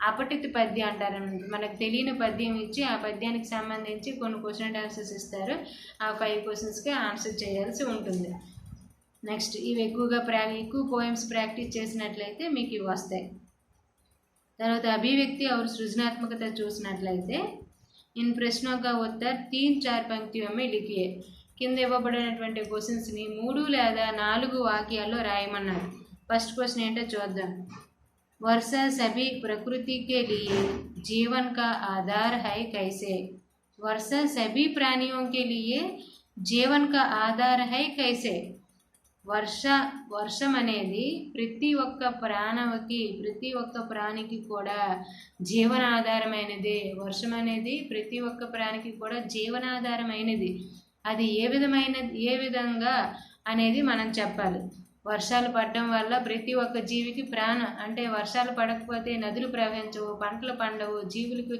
[SPEAKER 1] అపఠిత పద్యం అంటారు. మనకు తెలియని పద్యం ఇచ్చి ఆ పద్యానికి సంబంధించి కొన్ని క్వశ్చన్ అండ్ ఆన్సర్స్ ఇస్తారు. ఆ 5 క్వశ్చన్స్కి ఆన్సర్ చేయాల్సి ఉంటుంది. నెక్స్ట్, ఇవి ఎక్కువ పోయమ్స్ ప్రాక్టీస్ చేసినట్లయితే మీకు ఇవి వస్తాయి. తర్వాత అభివ్యక్తి और సృజనాత్మకత చూసినట్లయితే ఇన్ ప్రశ్నోं का उत्तर 3-4 पंक्तियों में लिखिए. కింద ఇవ్వబడినటువంటి క్వశ్చన్స్ని 3 లేదా 4 వాక్యాల్లో రాయమన్నారు. ఫస్ట్ క్వశ్చన్ ఏంటో చూద్దాం. वर्षा सभी प्रकृति के लिए जीवन का आधार है कैसे. वर्षा सभी प्राणियों के लिए जीवन का आधार है कैसे. వర్షం అనేది ప్రతి ఒక్క ప్రాణికి కూడా జీవనాధారమైనది. వర్షం అనేది ప్రతి ఒక్క ప్రాణికి కూడా జీవనాధారమైనది. అది ఏ విధంగా అనేది మనం చెప్పాలి. వర్షాలు పడడం వల్ల ప్రతి ఒక్క జీవికి ప్రాణం, అంటే వర్షాలు పడకపోతే నదులు ప్రవహించవు, పంటలు పండవు, జీవులకు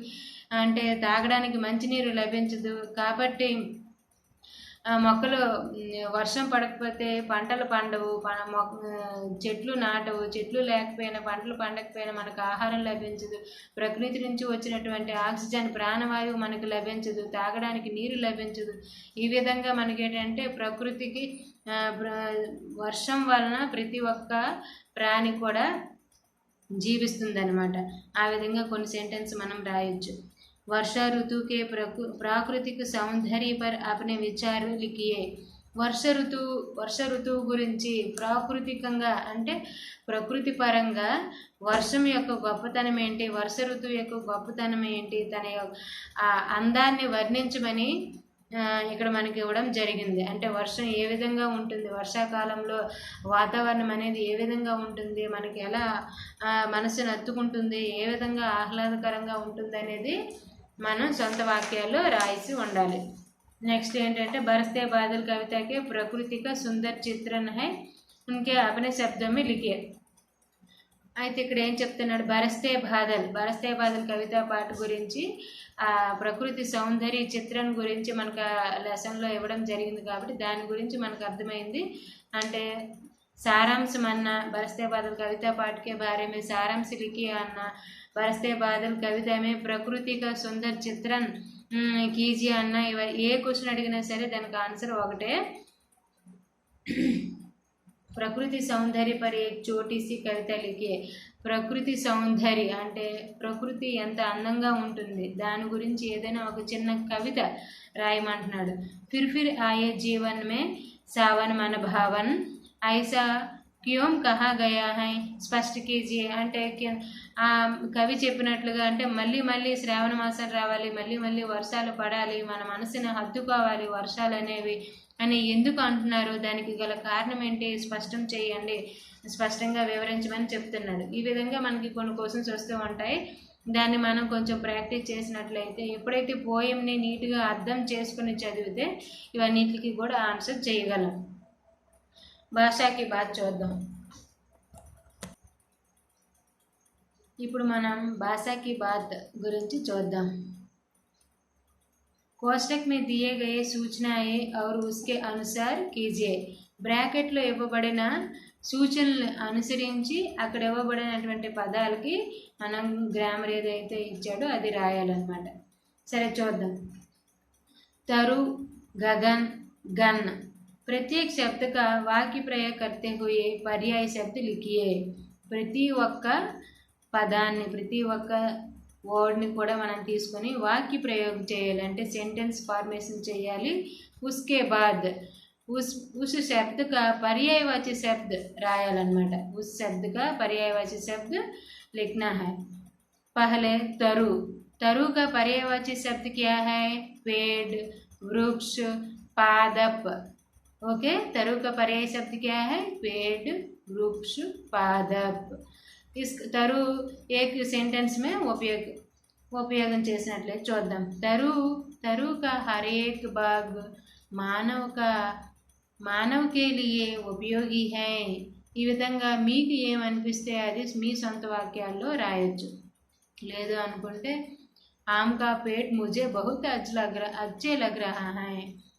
[SPEAKER 1] అంటే తాగడానికి మంచినీరు లభించదు. కాబట్టి మొక్కలు వర్షం పడకపోతే పంటలు పండవు, చెట్లు నాటవు, చెట్లు లేకపోయినా పంటలు పండకపోయినా మనకు ఆహారం లభించదు, ప్రకృతి నుంచి వచ్చినటువంటి ఆక్సిజన్ ప్రాణవాయువు మనకు లభించదు, తాగడానికి నీరు లభించదు. ఈ విధంగా మనకి ఏంటంటే ప్రకృతికి వర్షం వలన ప్రతి ఒక్క ప్రాణి కూడా జీవిస్తుందన్నమాట. ఆ విధంగా కొన్ని సెంటెన్స్ మనం రాయొచ్చు. वर्षा ऋतु के प्राकृतिक सौंदर्य पर अपने विचार लिखिए. వర్ష ఋతువు గురించి ప్రాకృతికంగా అంటే ప్రకృతి పరంగా వర్షం యొక్క గొప్పతనం ఏంటి, వర్ష ఋతువు యొక్క గొప్పతనం ఏంటి, తన అందాన్ని వర్ణించమని ఇక్కడ మనకి ఇవ్వడం జరిగింది. అంటే వర్షం ఏ విధంగా ఉంటుంది, వర్షాకాలంలో వాతావరణం అనేది ఏ విధంగా ఉంటుంది, మనకి ఎలా మనసును అత్తుకుంటుంది, ఏ విధంగా ఆహ్లాదకరంగా ఉంటుంది అనేది మనం సొంత వాక్యాల్లో రాసి ఉండాలి. నెక్స్ట్ ఏంటంటే బరస్తే బాదల్ కవితకి ప్రకృతి కా సుందర్ చిత్రణ హై ఉన్కే అపనే శబ్దం మే లిఖియే. అయితే ఇక్కడ ఏం చెప్తున్నాడు, బరస్తే బాదల్ కవిత పాట గురించి ఆ ప్రకృతి సౌందర్య చిత్రం గురించి మనకు లెసన్లో ఇవ్వడం జరిగింది. కాబట్టి దాని గురించి మనకు అర్థమైంది. అంటే सारांश अन्ना बरसते बादल कविता पाठ के बारे में सारांश लिखिए अन्ना. बरसते बादल कविता में प्रकृति का सुंदर चित्रण कीजिए अन्ना. ఏ క్వశ్చన్ అడిగినా సరే దానికి ఆన్సర్ ఒకటే. ప్రకృతి సౌందర్య పర్ ఏక్ చోటీ సి కవిత లిఖియే. ప్రకృతి సౌందర్య అంటే ప్రకృతి ఎంత అందంగా ఉంటుంది దాని గురించి ఏదైనా ఒక చిన్న కవిత రాయమంటున్నాడు. ఫిర్ ఆయే జీవన్ మే సావన్ మన భావన్ ఐసా క్యోం కహా గయా హై స్పష్ట కీజియే. అంటే ఆ కవి చెప్పినట్లుగా అంటే మళ్ళీ శ్రావణ మాసం రావాలి, మళ్ళీ వర్షాలు పడాలి, మన మనసుని హత్తుకోవాలి వర్షాలు అనేవి అని ఎందుకు అంటున్నారు, దానికి గల కారణం ఏంటి స్పష్టం చేయండి, స్పష్టంగా వివరించమని చెప్తున్నాడు. ఈ విధంగా మనకి కొన్ని క్వశ్చన్స్ వస్తూ ఉంటాయి. దాన్ని మనం కొంచెం ప్రాక్టీస్ చేసినట్లయితే ఎప్పుడైతే పోయంని నీట్గా అర్థం చేసుకుని చదివితే ఇవన్నిటికి కూడా ఆన్సర్ చేయగలం. భాషాకి బాత్ చూద్దాం. ఇప్పుడు మనం భాషాకి బాత్ గురించి చూద్దాం. कोष्टक में दिए गए सूचनाएं और उसके अनुसार कीजिए. బ్రాకెట్లో ఇవ్వబడిన సూచనలు అనుసరించి అక్కడ ఇవ్వబడినటువంటి పదాలకి మనం గ్రామర్ ఏదైతే ఇచ్చాడో అది రాయాలన్నమాట. సరే చూద్దాం. तरु, गगन, गन. प्रत्येक शब्द का वाक्य प्रयोग करते हुए पर्याय शब्द लिखिए. ప్రతి ఒక్క పదాన్ని ప్రతి ఒక్క వర్డ్ని కూడా మనం తీసుకొని వాక్య ప్రయోగం చేయాలి, అంటే సెంటెన్స్ ఫార్మేషన్ చేయాలి. उसके बाद उस शब्द का पर्यायवाची शब्द रायालन्नమాట. उस शब्द का पर्यायवाची शब्द लिखना है. पहले तरु. तरु का पर्यायवाची शब्द क्या है? पेड़, वृक्ष, पादप. ओके, तरु का पर्याय शब्द क्या है? पेड़, वृक्ष, पादप. इस तरु एक सेंटेंस में उपयोगం చేసినట్లయితే చూద్దాం. तरु का हर एक भाग మానవ के लिए ఉపయోగి है. ఈ విధంగా మీకు ఏమనిపిస్తే అది మీ సొంత వాక్యాల్లో రాయొచ్చు. లేదు అనుకుంటే ఆమ్ కా పేట్ ముజే బహుత్ అచ్చే లగ్ రహా హై.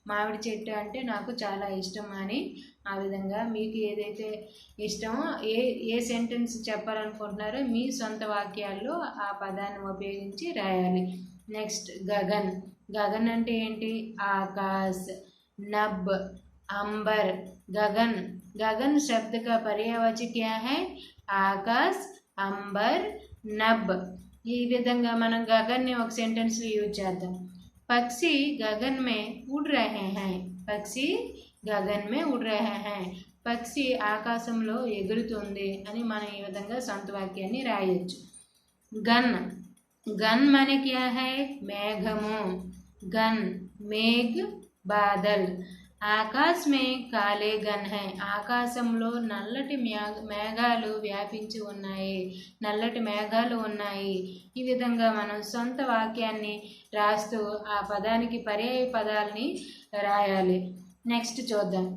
[SPEAKER 1] మామిడి చెట్టు అంటే నాకు చాలా ఇష్టం అని ఆ విధంగా మీకు ఏదైతే ఇష్టమో ఏ సెంటెన్స్ చెప్పాలనుకుంటున్నారో మీ సొంత వాక్యాల్లో ఆ పదాన్ని ఉపయోగించి రాయాలి. నెక్స్ట్ గగన్. గగన్ అంటే ఏంటి? ఆకాశ్. నబ్, अंबर. गगन. गगन शब्द का पर्यायवाची क्या है? आकाश, अंबर, नभ. ఈ విధంగా మనం గగన్ని ఒక సెంటెన్స్లో యూజ్ చేద్దాం. పక్షి గగన్ మే ఉడ్ రహే హై. పక్షి గగన్ మే ఉడ్ రహే హై. పక్షి ఆకాశంలో ఎగురుతుంది అని మనం ఈ విధంగా సొంత వాక్యాన్ని రాయొచ్చు. గన్. గన్ माने क्या है? మేఘము. గన్ మేఘ, బాదల్. ఆకాశ్ మే కాలే గన్ హై. ఆకాశంలో నల్లటి మేఘాలు వ్యాపించి ఉన్నాయి, నల్లటి మేఘాలు ఉన్నాయి. ఈ విధంగా మనం సొంత వాక్యాన్ని రాస్తూ ఆ పదానికి పర్యాయ పదాలని రాయాలి. నెక్స్ట్ చూద్దాం.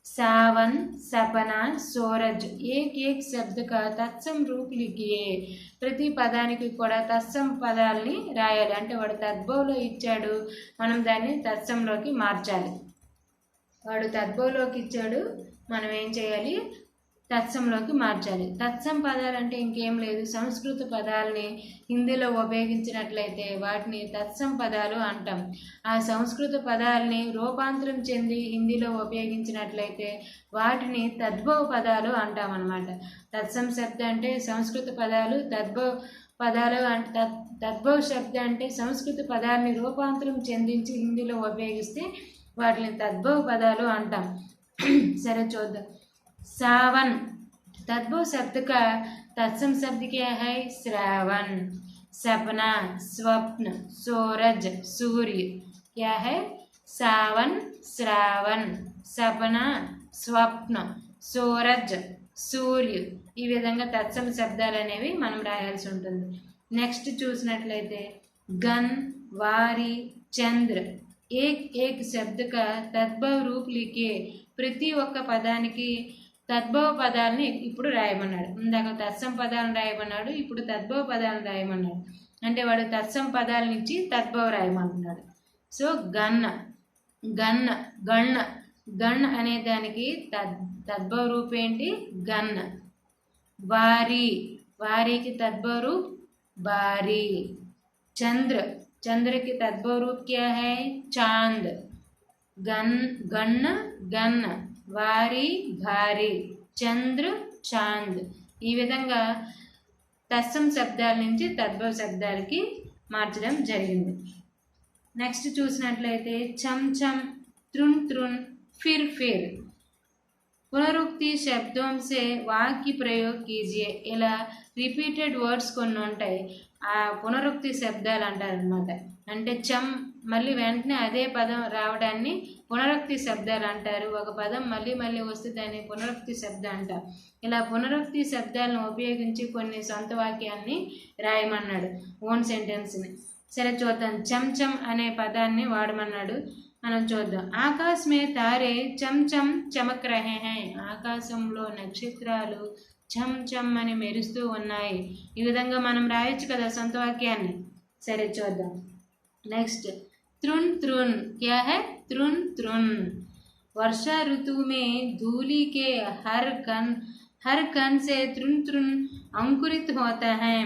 [SPEAKER 1] सावन, सपना, सूरज. एक शब्द का तत्सम रूप लिखिए. ప్రతి పదానికి కూడా తత్సం పదాలని రాయాలి. అంటే వాడు తద్భవంలో ఇచ్చాడు, మనం దాన్ని తత్సంలోకి మార్చాలి. వాడు తద్భవంలోకి ఇచ్చాడు, మనం ఏం చేయాలి? తత్సంలోకి మార్చాలి. తత్సం పదాలు అంటే ఇంకేం లేదు, సంస్కృత పదాలని హిందీలో ఉపయోగించినట్లయితే వాటిని తత్సం పదాలు అంటాం. ఆ సంస్కృత పదాలని రూపాంతరం చెంది హిందీలో ఉపయోగించినట్లయితే వాటిని తద్భవ పదాలు అంటాం అన్నమాట. తత్సం శబ్ద అంటే సంస్కృత పదాలు, తద్భవ పదాలు అంటే తద్భవ శబ్ద అంటే సంస్కృత పదాలని రూపాంతరం చెందించి హిందీలో ఉపయోగిస్తే వాటిని తద్భవ పదాలు అంటాం. సరే చూద్దాం. सावन. तद्भव शब्द का तत्सम शब्द क्या है? श्रावण. सपना, स्वप्न, सूरज, सूर्य. क्या है? सावन, श्रावण, सपना, स्वप्न, सूरज, సూర్య. ఈ విధంగా తత్సమ శబ్దాలు అనేవి మనం రాయాల్సి ఉంటుంది. నెక్స్ట్ చూసినట్లయితే గన్, వారి, చంద్ర. ఏక్ శబ్ద కా తద్భవ రూప్ లిఖే. ప్రతి ఒక్క పదానికి తద్భవ పదాలని ఇప్పుడు రాయమన్నాడు. ఇందాక తత్సం పదాలను రాయమన్నాడు, ఇప్పుడు తద్భవ పదాలను రాయమన్నాడు. అంటే వాడు తత్సం పదాలను ఇచ్చి తద్భవ రాయమంటున్నాడు. సో గన్న, గన్న, గణ్. గణ్ అనే దానికి తద్భవ రూప్ ఏంటి? గన్న. వారి, వారికి తద్భవ రూప్ బారి. చంద్ర, चंद्र की तद्भव रूप क्या है? चांद. गन, गन्न, गन्न, వారి, భారీ, చంద్ర, చాంద్. ఈ విధంగా తత్సం శబ్దాల నుంచి తద్భవ శబ్దాలకి మార్చడం జరిగింది. నెక్స్ట్ చూసినట్లయితే చం చం, త్రున్ త్రున్, ఫిర్ ఫిర్. పునరుక్తి శబ్దం సే వాక్య ప్రయోగ్ కీజియే. ఇలా రిపీటెడ్ వర్డ్స్ కొన్ని ఉంటాయి, ఆ పునరుక్తి శబ్దాలు అంటారనమాట. అంటే చం మళ్ళీ వెంటనే అదే పదం రావడాన్ని పునరుక్తి శబ్దాలు అంటారు. ఒక పదం మళ్ళీ మళ్ళీ వస్తే దాన్ని పునరుక్తి శబ్దం అంటారు. ఇలా పునరుక్తి శబ్దాలను ఉపయోగించి కొన్ని సొంత వాక్యాన్ని రాయమన్నాడు, ఓన్ సెంటెన్స్ని. సరే చూద్దాం. చమ్ చమ్ అనే పదాన్ని వాడమన్నాడు, మనం చూద్దాం. ఆకాశ్ మే తారే చమ్ చమ్ చమక్ రహే హై. ఆకాశంలో నక్షత్రాలు చమ్ చమ్ అని మెరుస్తూ ఉన్నాయి. ఈ విధంగా మనం రాయొచ్చు కదా సొంత వాక్యాన్ని. సరే చూద్దాం. నెక్స్ట్ త్రున్ త్రున్ క్యా హై? త్రున్ త్రున్. वर्षा ऋतु में धूली के हर कण से త్రున్ త్రున్ అంకురిత్ होता है.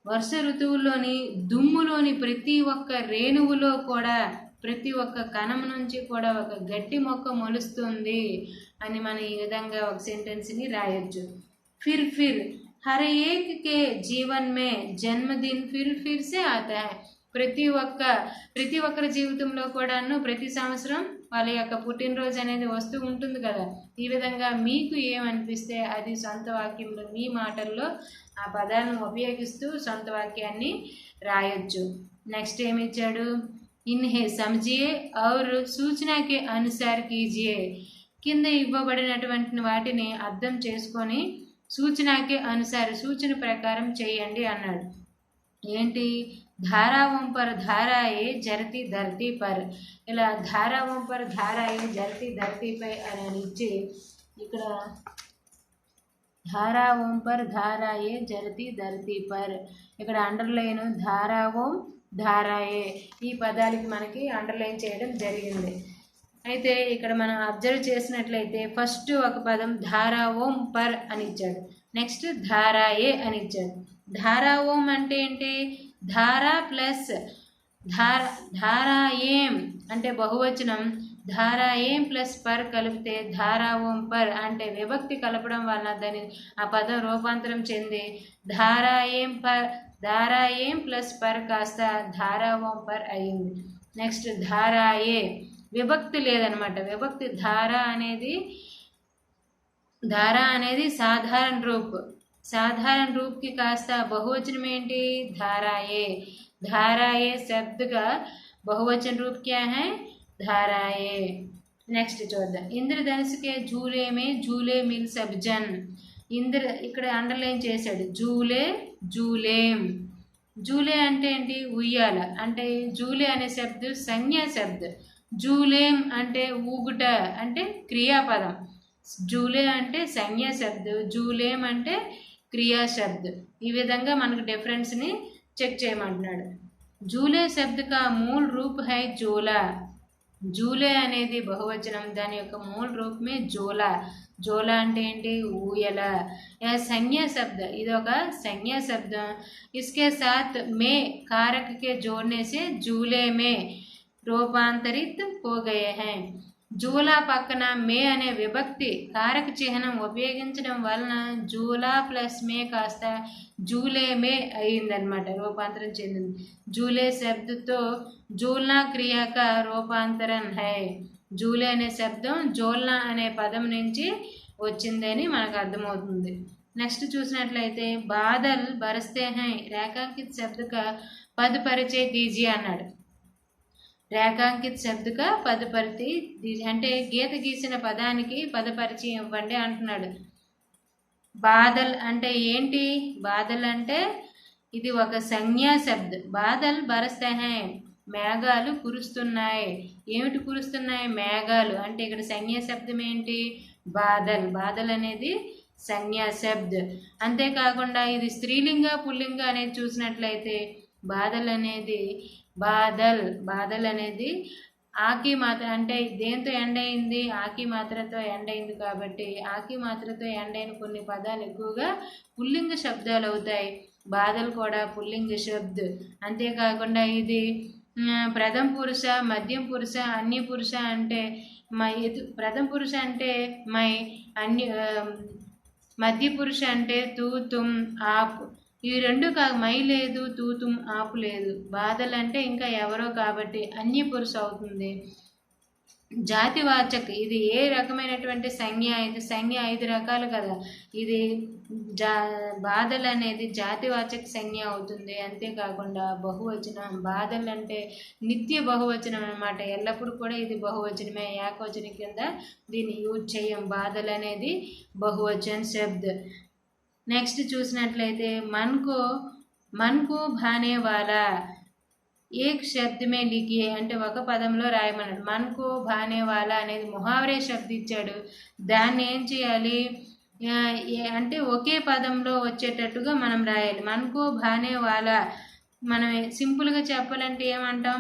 [SPEAKER 1] వర్ష ఋతువులోని దుమ్ములోని ప్రతి ఒక్క రేణువులో కూడా, ప్రతి ఒక్క కణం నుంచి కూడా ఒక గట్టి మొక్క మొలుస్తుంది అని మనం ఈ విధంగా ఒక సెంటెన్స్ని రాయొచ్చు. ఫిర్ ఫిర్ హర్ ఏక్ కే జీవన్ మే జన్మదిన్ ఫిర్ ఫిర్ సే ఆతా హై. ప్రతి ఒక్కరి జీవితంలో కూడాను ప్రతి సంవత్సరం వాళ్ళ యొక్క పుట్టినరోజు అనేది వస్తూ ఉంటుంది కదా. ఈ విధంగా మీకు ఏమనిపిస్తే అది సొంత వాక్యంలో మీ మాటల్లో ఆ పదాలను ఉపయోగిస్తూ సొంత వాక్యాన్ని రాయొచ్చు. నెక్స్ట్ ఏమి ఇచ్చాడు? ఇన్హే సమజియే ఔర్ సూచనకి అనుసార్ కీజియే. కింద ఇవ్వబడినటువంటి వాటిని అర్థం చేసుకొని సూచనకి అనుసార్ సూచన ప్రకారం చేయండి అన్నాడు. ఏంటి? धाराओं पर धाराएं जरती धरती पर. ఇలా धाराओं पर धाराएं जरती धरती पर అని ఇచ్చి ఇక్కడ धाराओं पर धाराएं जरती धरती पर ఇక్కడ అండర్లైన్ धाराओं धाराएं ఈ పదాలకి మనకి అండర్లైన్ చేయడం జరిగింది. అయితే ఇక్కడ మనం అబ్జర్వ్ చేసినట్లయితే ఫస్ట్ ఒక పదం धाराओं पर అని ఇచ్చాడు, నెక్స్ట్ धाराएं అని ఇచ్చాడు. धाराओं అంటే ఏంటి? ధారా ప్లస్ ధారాయేం అంటే బహువచనం. ధారాయేం ప్లస్ పర్ కలిపితే ధారాఓం పర్ అంటే విభక్తి కలపడం వలన దాని ఆ పదం రూపాంతరం చెంది ధారాయేం ప్లస్ పర్ కాస్త ధారాఓం పర్ అయింది. నెక్స్ట్ ధారాయే విభక్తి లేదనమాట. విభక్తి ధారా అనేది సాధారణ రూప్. साधारण रूप की कास्ता बहुवचन में ఏంటి? धाराए. धाराए शब्द का बहुवचन रूप क्या है? धाराए. नेक्स्ट చూద్దాం. ఇంద్రధనుస్ के झूले में झूले मिल सब जन. ఇక్కడ అండర్లైన్ చేశాడు. झूले झूलेम. झूले అంటే ఏంటి? ఉయ్యాల. అంటే झूले అనే శబ్దం సంజ్ఞా శబ్దం. झूलेम అంటే ఊగుట అంటే క్రియాపదం. झूले అంటే సంజ్ఞా శబ్దం, झूलेम అంటే క్రియా శబ్ద్. ఈ విధంగా మనకు డిఫరెన్స్ని చెక్ చేయమంటున్నాడు. झूले शब्द का मूल रूप है झोला. झूले అనేది బహువచనం, దాని యొక్క మూల రూపమే జోలా. జోలా అంటే ఏంటి? ఊయల. यह संज्ञा शब्द, ఇది ఒక సంజ్ఞా శబ్దం. इसके साथ में कारक के जोड़ने से झूले में रूपांतरित हो गए हैं. జూలా పక్కన మే అనే విభక్తి కారక చిహ్నం ఉపయోగించడం వలన జూలా ప్లస్ మే కాస్త జూలే మే అయిందనమాట, రూపాంతరం చెందింది. జూలే శబ్దతో జూల్నా క్రియాక రూపాంతరం హై. జూలే అనే శబ్దం జోల్నా అనే పదం నుంచి వచ్చిందని మనకు అర్థమవుతుంది. నెక్స్ట్ చూసినట్లయితే బాదల్ బరస్తే హై రేఖాంకిత శబ్దక పద పరిచయ దీజీ అన్నాడు. రేఖాంకిత శబ్దక పద పరిచయ అంటే గీత గీసిన పదానికి పద పరిచయం ఇవ్వండి అంటున్నాడు. బాదల్ అంటే ఏంటి? బాదల్ అంటే ఇది ఒక సంజ్ఞా శబ్దం. బాదల్ బరస్తే హై మేఘాలు కురుస్తున్నాయి. ఏమిటి కురుస్తున్నాయి? మేఘాలు. అంటే ఇక్కడ సంజ్ఞా శబ్దం ఏంటి? బాదల్. బాదల్ అనేది సంజ్ఞా శబ్ద్. అంతేకాకుండా ఇది స్త్రీలింగ పుల్లింగ అనేది చూసినట్లయితే బాదల్ అనేది బాదల్ అనేది ఆకి మాత్ర అంటే దేంతో ఎండ్ అయింది? ఆకి మాత్రతో ఎండ్ అయింది. కాబట్టి ఆకి మాత్రతో ఎండ్ అయిన కొన్ని పదాలు ఎక్కువగా పుల్లింగ శబ్దాలు అవుతాయి. బాదల్ కూడా పుల్లింగ శబ్ద్. అంతేకాకుండా ఇది ప్రథమ పురుష, మధ్యం పురుష, అన్య పురుష అంటే ప్రథమ పురుష అంటే మై, మధ్య పురుష అంటే తూ, తుమ్, ఆప్. ఇవి రెండు కాదు. మై లేదు, తూ, తుమ్, ఆపు లేదు. బాదల్ అంటే ఇంకా ఎవరో కాబట్టి అన్య పురుష అవుతుంది. జాతివాచక్ ఇది ఏ రకమైనటువంటి సంజ్ఞ? ఇది సంజ్ఞ 5 రకాలు కదా. ఇది బాధలు అనేది జాతివాచక సంజ్ఞ అవుతుంది. అంతేకాకుండా బహువచనం, బాధలు అంటే నిత్య బహువచనం అనమాట. ఎల్లప్పుడూ కూడా ఇది బహువచనమే, ఏకవచనం కింద దీన్ని యూజ్ చేయం. బాధలు అనేది బహువచన్ శబ్ద్. నెక్స్ట్ చూసినట్లయితే మన్కో భానే వాలా ఏక్ శబ్ద్ మే లిఖియే అంటే ఒక పదంలో రాయమన్నాడు. మన్కో భానే వాలా అనేది ముహావరే శబ్ద్ ఇచ్చాడు. దాన్ని ఏం చేయాలి అంటే ఒకే పదంలో వచ్చేటట్టుగా మనం రాయాలి. మన్కో భానే వాలా మనం సింపుల్గా చెప్పాలంటే ఏమంటాం,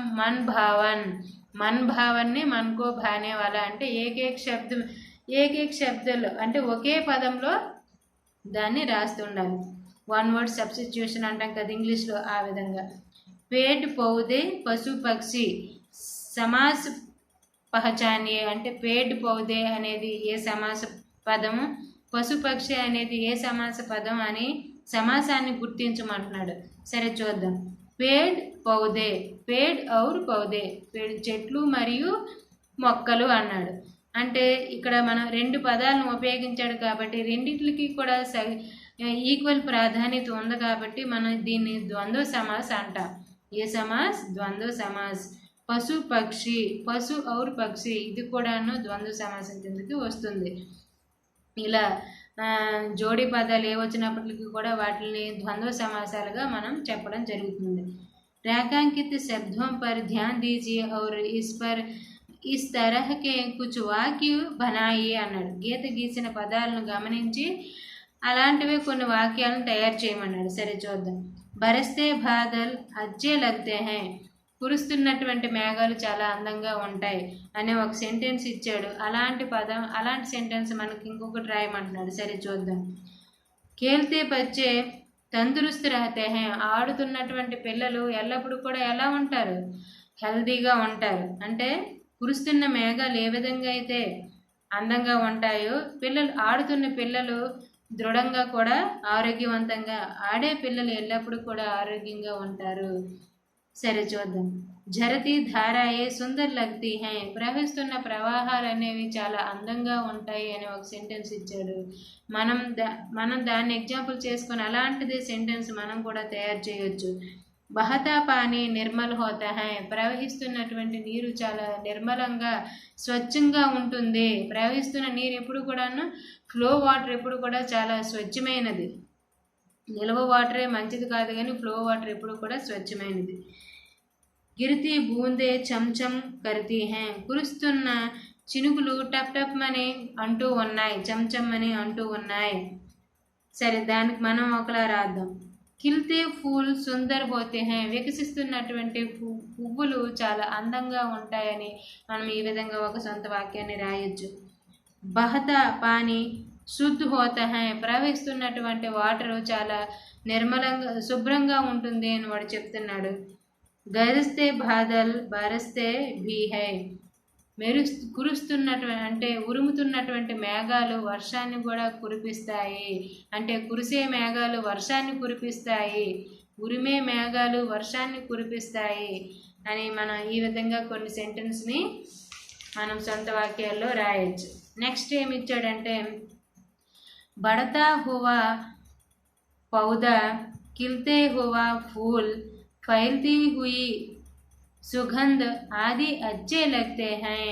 [SPEAKER 1] మన్ భావన్ని మన్కో భానే వాలా అంటే ఏకేక్ శబ్దాలు అంటే ఒకే పదంలో దాన్ని రాస్తుండాలి. వన్ వర్డ్ సబ్స్టిట్యూషన్ అంటాం కదా ఇంగ్లీష్లో, ఆ విధంగా. पेड़ पौधे పశు పక్షి సమాస పహచానియే అంటే పేడ్ పౌదే అనేది ఏ సమాస పదము, పశు పక్షి అనేది ఏ సమాస పదం అని సమాసాన్ని గుర్తించమంటున్నాడు. సరే చూద్దాం. పేడ్ పౌదే, పేడ్ ఔర్ పౌదే, పేడ్ చెట్లు మరియు మొక్కలు అన్నాడు. అంటే ఇక్కడ మనం రెండు పదాలను ఉపయోగించాడు కాబట్టి రెండింటికి కూడా ఈక్వల్ ప్రాధాన్యత ఉంది కాబట్టి మనం దీన్ని ద్వంద్వ సమాస్ అంటాం. ఏ సమాస్? ద్వంద్వ సమాస్. పశు పక్షి, పశు ఔర్ పక్షి ఇది కూడాను ద్వంద్వ సమాసం కిందకి వస్తుంది. ఇలా జోడీ పదాలు ఏ వచ్చినప్పటికీ కూడా వాటిని ద్వంద్వ సమాసాలుగా మనం చెప్పడం జరుగుతుంది. రేఖాంకిత శబ్దం పర్ ధ్యాన్ దీజియే ఔర్ ఇస్ పర్ ఇస్ తరహ్ కే కుచ్ వాక్య బనాయి అన్నాడు. గీత గీసిన పదాలను గమనించి అలాంటివే కొన్ని వాక్యాలను తయారు చేయమన్నాడు. సరే చూద్దాం. బరస్తే బాదల్ అచ్చే లగ్తే హై, కురుస్తున్నటువంటి మేఘాలు చాలా అందంగా ఉంటాయి అనే ఒక సెంటెన్స్ ఇచ్చాడు. అలాంటి సెంటెన్స్ మనకి ఇంకొకటి రాయమంటున్నాడు. సరే చూద్దాం. ఖేల్తే బచ్చే తందురుస్తు రహతే హై, ఆడుతున్నటువంటి పిల్లలు ఎల్లప్పుడూ కూడా ఎలా ఉంటారు? హెల్దీగా ఉంటారు. అంటే కురుస్తున్న మేఘాలు ఏ విధంగా అయితే అందంగా ఉంటాయో ఆడుతున్న పిల్లలు దృఢంగా కూడా ఆరోగ్యవంతంగా, ఆడే పిల్లలు ఎల్లప్పుడూ కూడా ఆరోగ్యంగా ఉంటారు. సరే చూద్దాం. జరతి ధారాయే సుందర్ లగ్తీ హై, ప్రవహిస్తున్న ప్రవాహాలు అనేవి చాలా అందంగా ఉంటాయి అని ఒక సెంటెన్స్ ఇచ్చాడు. మనం దాన్ని ఎగ్జాంపుల్ చేసుకొని అలాంటిది సెంటెన్స్ మనం కూడా తయారు చేయొచ్చు. బహతా పానీ నిర్మల్ హోతా హై, ప్రవహిస్తున్నటువంటి నీరు చాలా నిర్మలంగా స్వచ్ఛంగా ఉంటుంది. ప్రవహిస్తున్న నీరు ఎప్పుడు కూడాను ఫ్లో వాటర్ ఎప్పుడు కూడా చాలా స్వచ్ఛమైనది. నిల్వ వాటరే మంచిది కాదు కానీ ఫ్లో వాటర్ ఎప్పుడు కూడా స్వచ్ఛమైనది. గిరితి బూందే చంచం కరితీ హై, కురుస్తున్న చినుకులు టప్ టప్ అని అంటూ ఉన్నాయి, చంచం అని అంటూ ఉన్నాయి. సరే దానికి మనం ఒకలా రాద్దాం. ఖిల్తే ఫూల్ సుందర్ హోతే హై, వికసిస్తున్నటువంటి పువ్వులు చాలా అందంగా ఉంటాయని మనం ఈ విధంగా ఒక సొంత వాక్యాన్ని రాయొచ్చు. బహతా పానీ శుద్ధ్ హోతా హై, ప్రవహిస్తున్నటువంటి వాటర్ చాలా నిర్మలంగా శుభ్రంగా ఉంటుంది అని వాడు చెప్తున్నాడు. గరస్తే బాదల్ బరస్తే భీ హై, కురుస్తున్నటువంటి అంటే ఉరుముతున్నటువంటి మేఘాలు వర్షాన్ని కూడా కురిపిస్తాయి. అంటే కురిసే మేఘాలు వర్షాన్ని కురిపిస్తాయి, ఉరిమే మేఘాలు వర్షాన్ని కురిపిస్తాయి అని మనం ఈ విధంగా కొన్ని సెంటెన్స్ని మనం సొంత వాక్యాల్లో రాయొచ్చు. నెక్స్ట్ ఏమి ఇచ్చాడంటే బడతా హువా పౌదా ఖిల్తే హువా ఫూల్ ఫైల్తీ హుయి సుగంధ్ ఆది అచ్చే లగ్తే హై.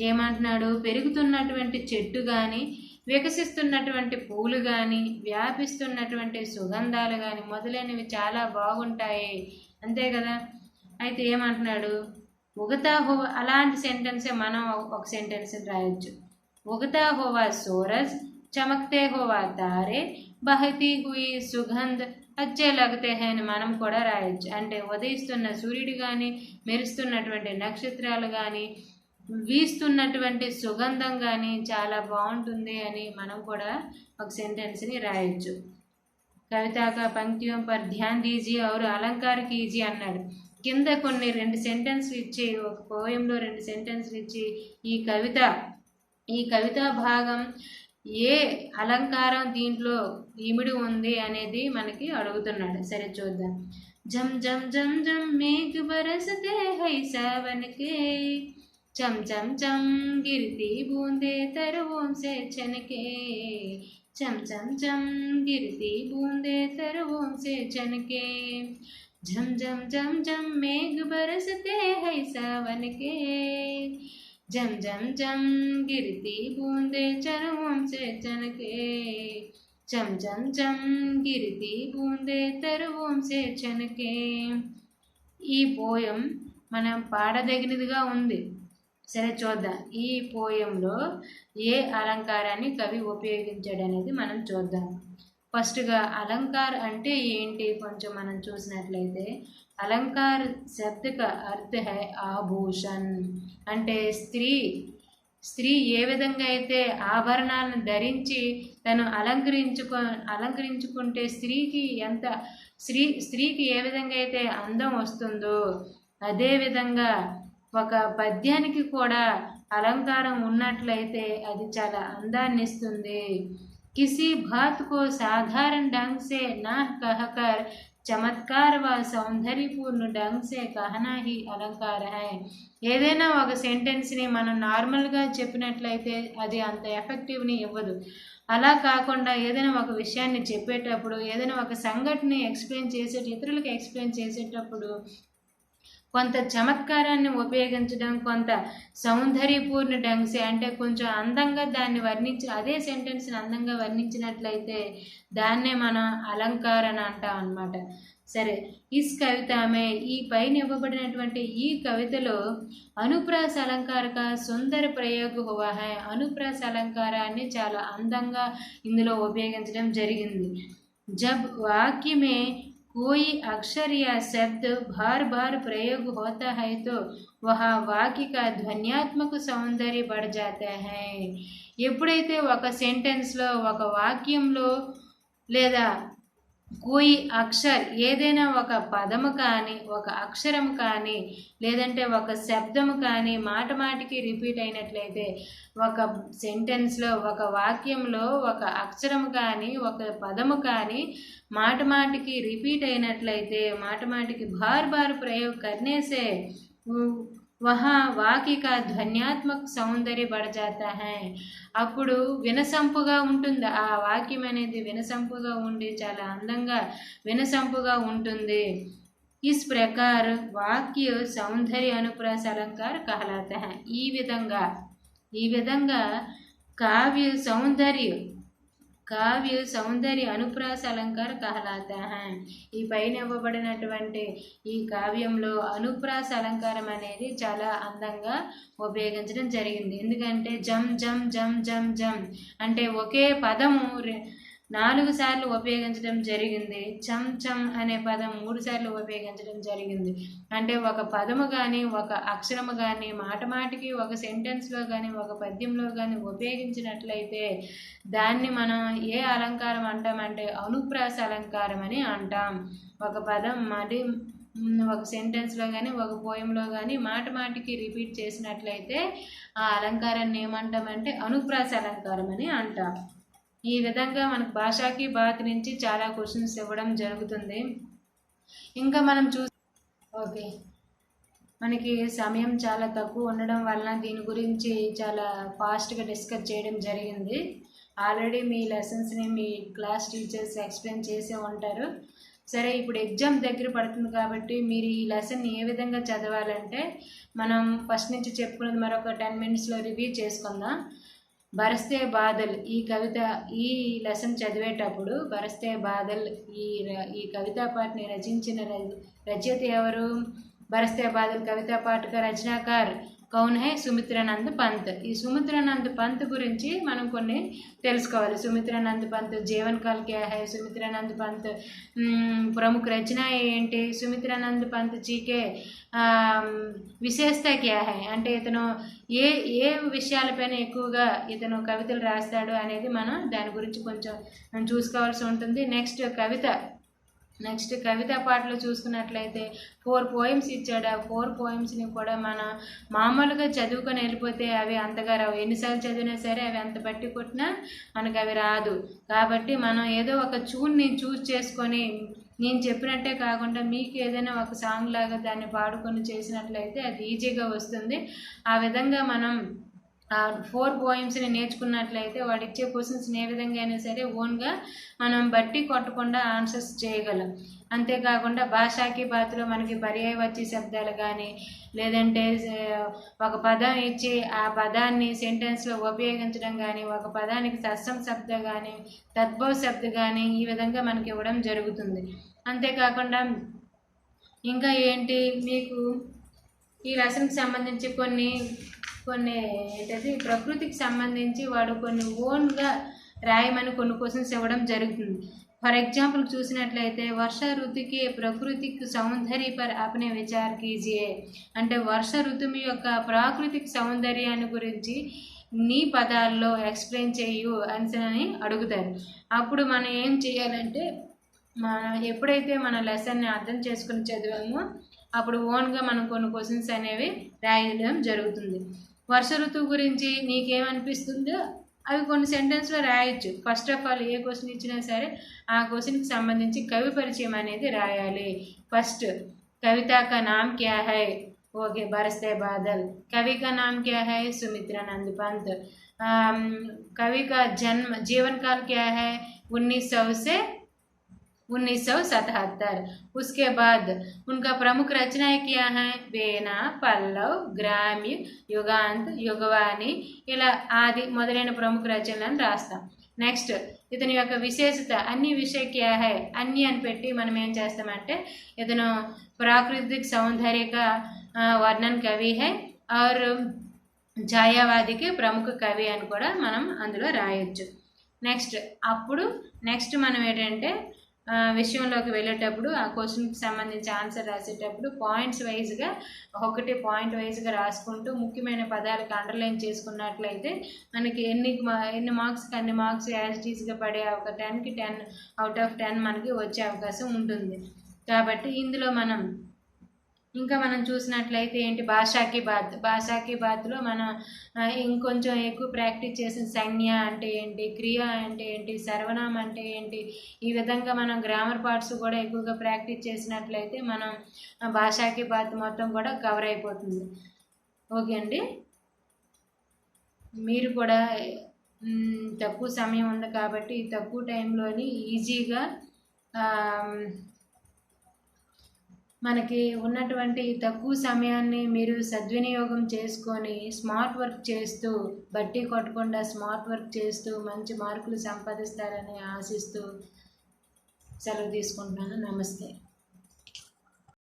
[SPEAKER 1] ఏమంటున్నాడు? పెరుగుతున్నటువంటి చెట్టు కానీ, వికసిస్తున్నటువంటి పూలు కానీ, వ్యాపిస్తున్నటువంటి సుగంధాలు కానీ మొదలైనవి చాలా బాగుంటాయి. అంతే కదా. అయితే ఏమంటున్నాడు? ఉగతా హోవా, అలాంటి సెంటెన్సే మనం ఒక సెంటెన్స్ రాయొచ్చు. ఉగతా హోవా సూరజ్ చమక్తే హోవా తారే బహతీ హుయి సుగంధ్ అచ్చే లగతే హై అని మనం కూడా రాయొచ్చు. అంటే ఉదయిస్తున్న సూర్యుడు కానీ, మెరుస్తున్నటువంటి నక్షత్రాలు కానీ, వీస్తున్నటువంటి సుగంధం కానీ చాలా బాగుంటుంది అని మనం కూడా ఒక సెంటెన్స్ని రాయొచ్చు. కవితాక పంక్తియోం పర్ ధ్యాన్ దీజియే ఔర్ అలంకార కీజియే అన్నాడు. కింద కొన్ని 2 సెంటెన్స్లు ఇచ్చి, ఒక పోయంలో 2 సెంటెన్స్లు ఇచ్చి ఈ కవితా భాగం ఏ అలంకారం దీంట్లో ఇమిడి ఉంది అనేది మనకి అడుగుతున్నాడు. సరే చూద్దాం. జం జం జం జం మేఘ బరసతే హై సావన్కే, చం చం చం గిరితి బూందే తరువోం సే చనకే, चम चम चम गिरती बूंदे तरवों से चनके, झम झम झम झम मेघ बरसते हैं सावन के, झम झम झम गिरती बूंदे चरवों से चनके, चम चम चम గిరితి బూందే తరువంసే చనకే. ఈ పోయం మనం పాడదగినదిగా ఉంది. సరే చూద్దాం ఈ పోయంలో ఏ అలంకారాన్ని కవి ఉపయోగించాడు అనేది మనం చూద్దాం. ఫస్ట్గా అలంకార్ అంటే ఏంటి కొంచెం మనం చూసినట్లయితే, అలంకార్ శబ్ద కా అర్థ హై ఆభూషణ్. అంటే స్త్రీ ఏ విధంగా అయితే ఆభరణాలను ధరించి తను అలంకరించుకుంటే స్త్రీకి ఏ విధంగా అయితే అందం వస్తుందో, అదేవిధంగా ఒక పద్యానికి కూడా అలంకారం ఉన్నట్లయితే అది చాలా అందాన్ని ఇస్తుంది. किसी बात को साधारण ढंग से न कहकर చమత్కార వ సౌందర్యపూర్ణ ढंग से कहना ही अलंकार है. ఏదైనా ఒక సెంటెన్స్ని మనం నార్మల్గా చెప్పినట్లయితే అది అంత ఎఫెక్టివ్ని ఇవ్వదు. అలా కాకుండా ఏదైనా ఒక విషయాన్ని చెప్పేటప్పుడు, ఏదైనా ఒక సంఘటనని ఇతరులకు ఎక్స్ప్లెయిన్ చేసేటప్పుడు కొంత చమత్కారాన్ని ఉపయోగించడం, కొంత సౌందర్యపూర్ణ ఢంగ్సే అంటే కొంచెం అందంగా దాన్ని అదే సెంటెన్స్ని అందంగా వర్ణించినట్లయితే దాన్నే మనం అలంకారణ అంటాం అన్నమాట. సరే, ఇస్ కవితమే ఈ పైన ఇవ్వబడినటువంటి ఈ కవితలో అనుప్రాస అలంకారక సుందర ప్రయోగ హువా హై. అనుప్రాస అలంకారాన్ని చాలా అందంగా ఇందులో ఉపయోగించడం జరిగింది. జబ్ వాక్యమే कोई अक्षर या शब्द बार बार प्रयोग होता है तो वह वाक्य का ध्वन्यात्मक सौंदर्य बढ़ जाता है. ఎప్పుడైతే ఒక సెంటెన్స్లో ఒక వాక్యంలో లేదా కోయి అక్షర్ ఏదైనా ఒక పదము కానీ, ఒక అక్షరం కానీ, లేదంటే ఒక శబ్దము కానీ మాటికి రిపీట్ అయినట్లయితే, ఒక సెంటెన్స్లో ఒక వాక్యంలో ఒక అక్షరము కానీ ఒక పదము కానీ మాటికి రిపీట్ అయినట్లయితే, మాటికి బార్ బార్ ప్రయోగ్ करने से वहाँ वाक्य का ध्वन्यात्मक సౌందర్య बढ़ जाता है. అప్పుడు వినసంపుగా ఉంటుంది. ఆ వాక్యం అనేది వినసంపుగా ఉండి చాలా అందంగా వినసంపుగా ఉంటుంది. इस प्रकार वाक्य सौंदर्य अनुप्रास अलंकार कहलाता है. ఈ విధంగా కావ్య సౌందర్య అనుప్రాస అలంకార కహలాతా హై. ఈ పైన ఇవ్వబడినటువంటి ఈ కావ్యంలో అనుప్రాస అలంకారం అనేది చాలా అందంగా ఉపయోగించడం జరిగింది. ఎందుకంటే జమ్ జమ్ జమ్ జమ్ జమ్ అంటే ఒకే పదము 4 సార్లు ఉపయోగించడం జరిగింది. చమ్ చమ్ అనే పదం 3 సార్లు ఉపయోగించడం జరిగింది. అంటే ఒక పదము కానీ, ఒక అక్షరము కానీ మాటికి ఒక సెంటెన్స్లో కానీ, ఒక పద్యంలో కానీ ఉపయోగించినట్లయితే దాన్ని మనం ఏ అలంకారం అంటామంటే అనుప్రాస అలంకారం అని అంటాం. ఒక పదం ఒక సెంటెన్స్లో కానీ, ఒక పోయంలో కానీ మాటికి రిపీట్ చేసినట్లయితే ఆ అలంకారాన్ని ఏమంటామంటే అనుప్రాస అలంకారం అని అంటాం. ఈ విధంగా మనకు భాషాకి బాత్ నుంచి చాలా క్వశ్చన్స్ ఇవ్వడం జరుగుతుంది. ఇంకా మనం ఓకే, మనకి సమయం చాలా తక్కువ ఉండడం వలన దీని గురించి చాలా ఫాస్ట్గా డిస్కస్ చేయడం జరిగింది. ఆల్రెడీ మీ లెసన్స్ని మీ క్లాస్ టీచర్స్ ఎక్స్ప్లెయిన్ చేసే ఉంటారు. సరే, ఇప్పుడు ఎగ్జామ్ దగ్గర పడుతుంది కాబట్టి మీరు ఈ లెసన్ ఏ విధంగా చదవాలంటే మనం ఫస్ట్ నుంచి చెప్పుకున్నది మరొక 10 minutesలో రివ్యూ చేసుకుందాం. బరస్తే బాదల్ ఈ లెసన్ చదివేటప్పుడు బరస్తే బాదల్ ఈ కవితా పాటని రచించిన రచయిత ఎవరు? బరస్తే బాదల్ కవితా పాట కా రచనాకార్ కౌన్ హై? సుమిత్రానంద్ పంత్. ఈ సుమిత్రానంద్ పంత్ గురించి మనం కొన్ని తెలుసుకోవాలి. సుమిత్రానంద్ పంత్ జీవన్ కాల్ క్యా హై? సుమిత్రానంద్ పంత్ ప్రముఖ రచన ఏంటి? సుమిత్రానంద్ పంత్ జీకే విశేషత క్యా హై? అంటే ఇతను ఏ విషయాలపైన ఎక్కువగా ఇతను కవితలు రాస్తాడు అనేది మనం దాని గురించి కొంచెం చూసుకోవాల్సి ఉంటుంది. నెక్స్ట్ కవితా పాటలో చూసుకున్నట్లయితే 4 poems ఇచ్చాడు. ఆ 4 poemsని కూడా మనం మామూలుగా చదువుకొని వెళ్ళిపోతే అవి అంతగా రావు. ఎన్నిసార్లు చదివినా సరే అవి అంత బట్టి కొట్టినా మనకు అవి రాదు. కాబట్టి మనం ఏదో ఒక ట్యూన్ని చూస్ చేసుకొని నేను చెప్పినట్టే కాకుండా మీకు ఏదైనా ఒక సాంగ్ లాగా దాన్ని పాడుకొని చేసినట్లయితే అది ఈజీగా వస్తుంది. ఆ విధంగా మనం ఆ 4 పోయమ్స్ని నేర్చుకున్నట్లయితే వాడు ఇచ్చే క్వశ్చన్స్ని ఏ విధంగా అయినా సరే ఓన్గా మనం బట్టి కొట్టకుండా ఆన్సర్స్ చేయగలం. అంతేకాకుండా భాషాకి బాతులో మనకి పర్యాయవాచి శబ్దాలు కానీ లేదంటే ఒక పదం ఇచ్చి ఆ పదాన్ని సెంటెన్స్లో ఉపయోగించడం కానీ, ఒక పదానికి తత్సం శబ్ద కానీ తద్భవ శబ్ద కానీ ఈ విధంగా మనకి ఇవ్వడం జరుగుతుంది. అంతేకాకుండా ఇంకా ఏంటి, మీకు ఈ లెసన్కి సంబంధించి కొన్ని ఏంటది ప్రకృతికి సంబంధించి వాడు కొన్ని ఓన్గా రాయమని కొన్ని క్వశ్చన్స్ ఇవ్వడం జరుగుతుంది. ఫర్ ఎగ్జాంపుల్ చూసినట్లయితే వర్ష ఋతుకి ప్రకృతికి సౌందర్య పర్ అప్నే విచార్ కీజియే అంటే వర్ష ఋతువు యొక్క ప్రాకృతిక సౌందర్యాన్ని గురించి నీ పదాల్లో ఎక్స్ప్లెయిన్ చేయు అని అడుగుతారు. అప్పుడు మనం ఏం చేయాలంటే ఎప్పుడైతే మన లెసన్ని అర్థం చేసుకుని చదివామో అప్పుడు ఓన్గా మనం కొన్ని క్వశ్చన్స్ అనేవి రాయడం జరుగుతుంది. వర్ష ఋతువు గురించి నీకేమనిపిస్తుందో అవి కొన్ని సెంటెన్స్లో రాయొచ్చు. First of all A question ఇచ్చినా సరే ఆ క్వశ్చన్కి సంబంధించి కవి పరిచయం అనేది రాయాలి. ఫస్ట్ కవితా కా నామ్ క్యా హై, ఓకే బరస్తే బాదల్. కవి కా నామ్ క్యా హై, సుమిత్రానంద్ పంత్. कवि का जन्म जीवन काल क्या है, 1977। उसके बाद उनका प्रमुख रचनाएं क्या हैं, वेना, पल्लव, ग्राम्य, युगांत, युगवाणी ఇలా ఆది మొదలైన ప్రముఖ రచనలను రాస్తాం. నెక్స్ట్ ఇతని యొక్క విశేషత అన్ని విషయ క్యా హై, అన్ని అని పెట్టి మనం ఏం చేస్తామంటే ఇతను ప్రాకృతిక సౌందర్యక వర్ణన్ కవి హై और ఛాయావాదికి ప్రముఖ కవి అని కూడా మనం అందులో రాయొచ్చు. నెక్స్ట్ మనం ఏంటంటే విషయంలోకి వెళ్ళేటప్పుడు ఆ క్వశ్చన్కి సంబంధించి ఆన్సర్ రాసేటప్పుడు పాయింట్స్ వైజ్గా ఒక్కొక్కటి పాయింట్ వైజ్గా రాసుకుంటూ ముఖ్యమైన పదాలకు అండర్లైన్ చేసుకున్నట్లయితే మనకి ఎన్ని మార్క్స్కి అన్ని మార్క్స్ యాజ్ ఇట్ ఈస్గా పడే ఒక 10కి 10 అవుట్ ఆఫ్ 10 మనకి వచ్చే అవకాశం ఉంటుంది. కాబట్టి ఇందులో మనం చూసినట్లయితే ఏంటి భాషాకి బాత్లో మనం ఇంకొంచెం ఎక్కువ ప్రాక్టీస్ చేసిన సంజ్ఞ అంటే ఏంటి, క్రియ అంటే ఏంటి, సర్వనామం అంటే ఏంటి, ఈ విధంగా మనం గ్రామర్ పార్ట్స్ కూడా ఎక్కువగా ప్రాక్టీస్ చేసినట్లయితే మనం భాషాకి బాత్ మొత్తం కూడా కవర్ అయిపోతుంది. ఓకే అండి, మీరు కూడా తక్కువ సమయం ఉంది కాబట్టి తక్కువ టైంలోని ఈజీగా మనకి ఉన్నటువంటి తక్కువ సమయాన్ని మీరు సద్వినియోగం చేసుకొని స్మార్ట్ వర్క్ చేస్తూ బట్టి కొట్టకుండా స్మార్ట్ వర్క్ చేస్తూ మంచి మార్కులు సంపాదిస్తారని ఆశిస్తూ సెలవు తీసుకుంటున్నాను. నమస్తే.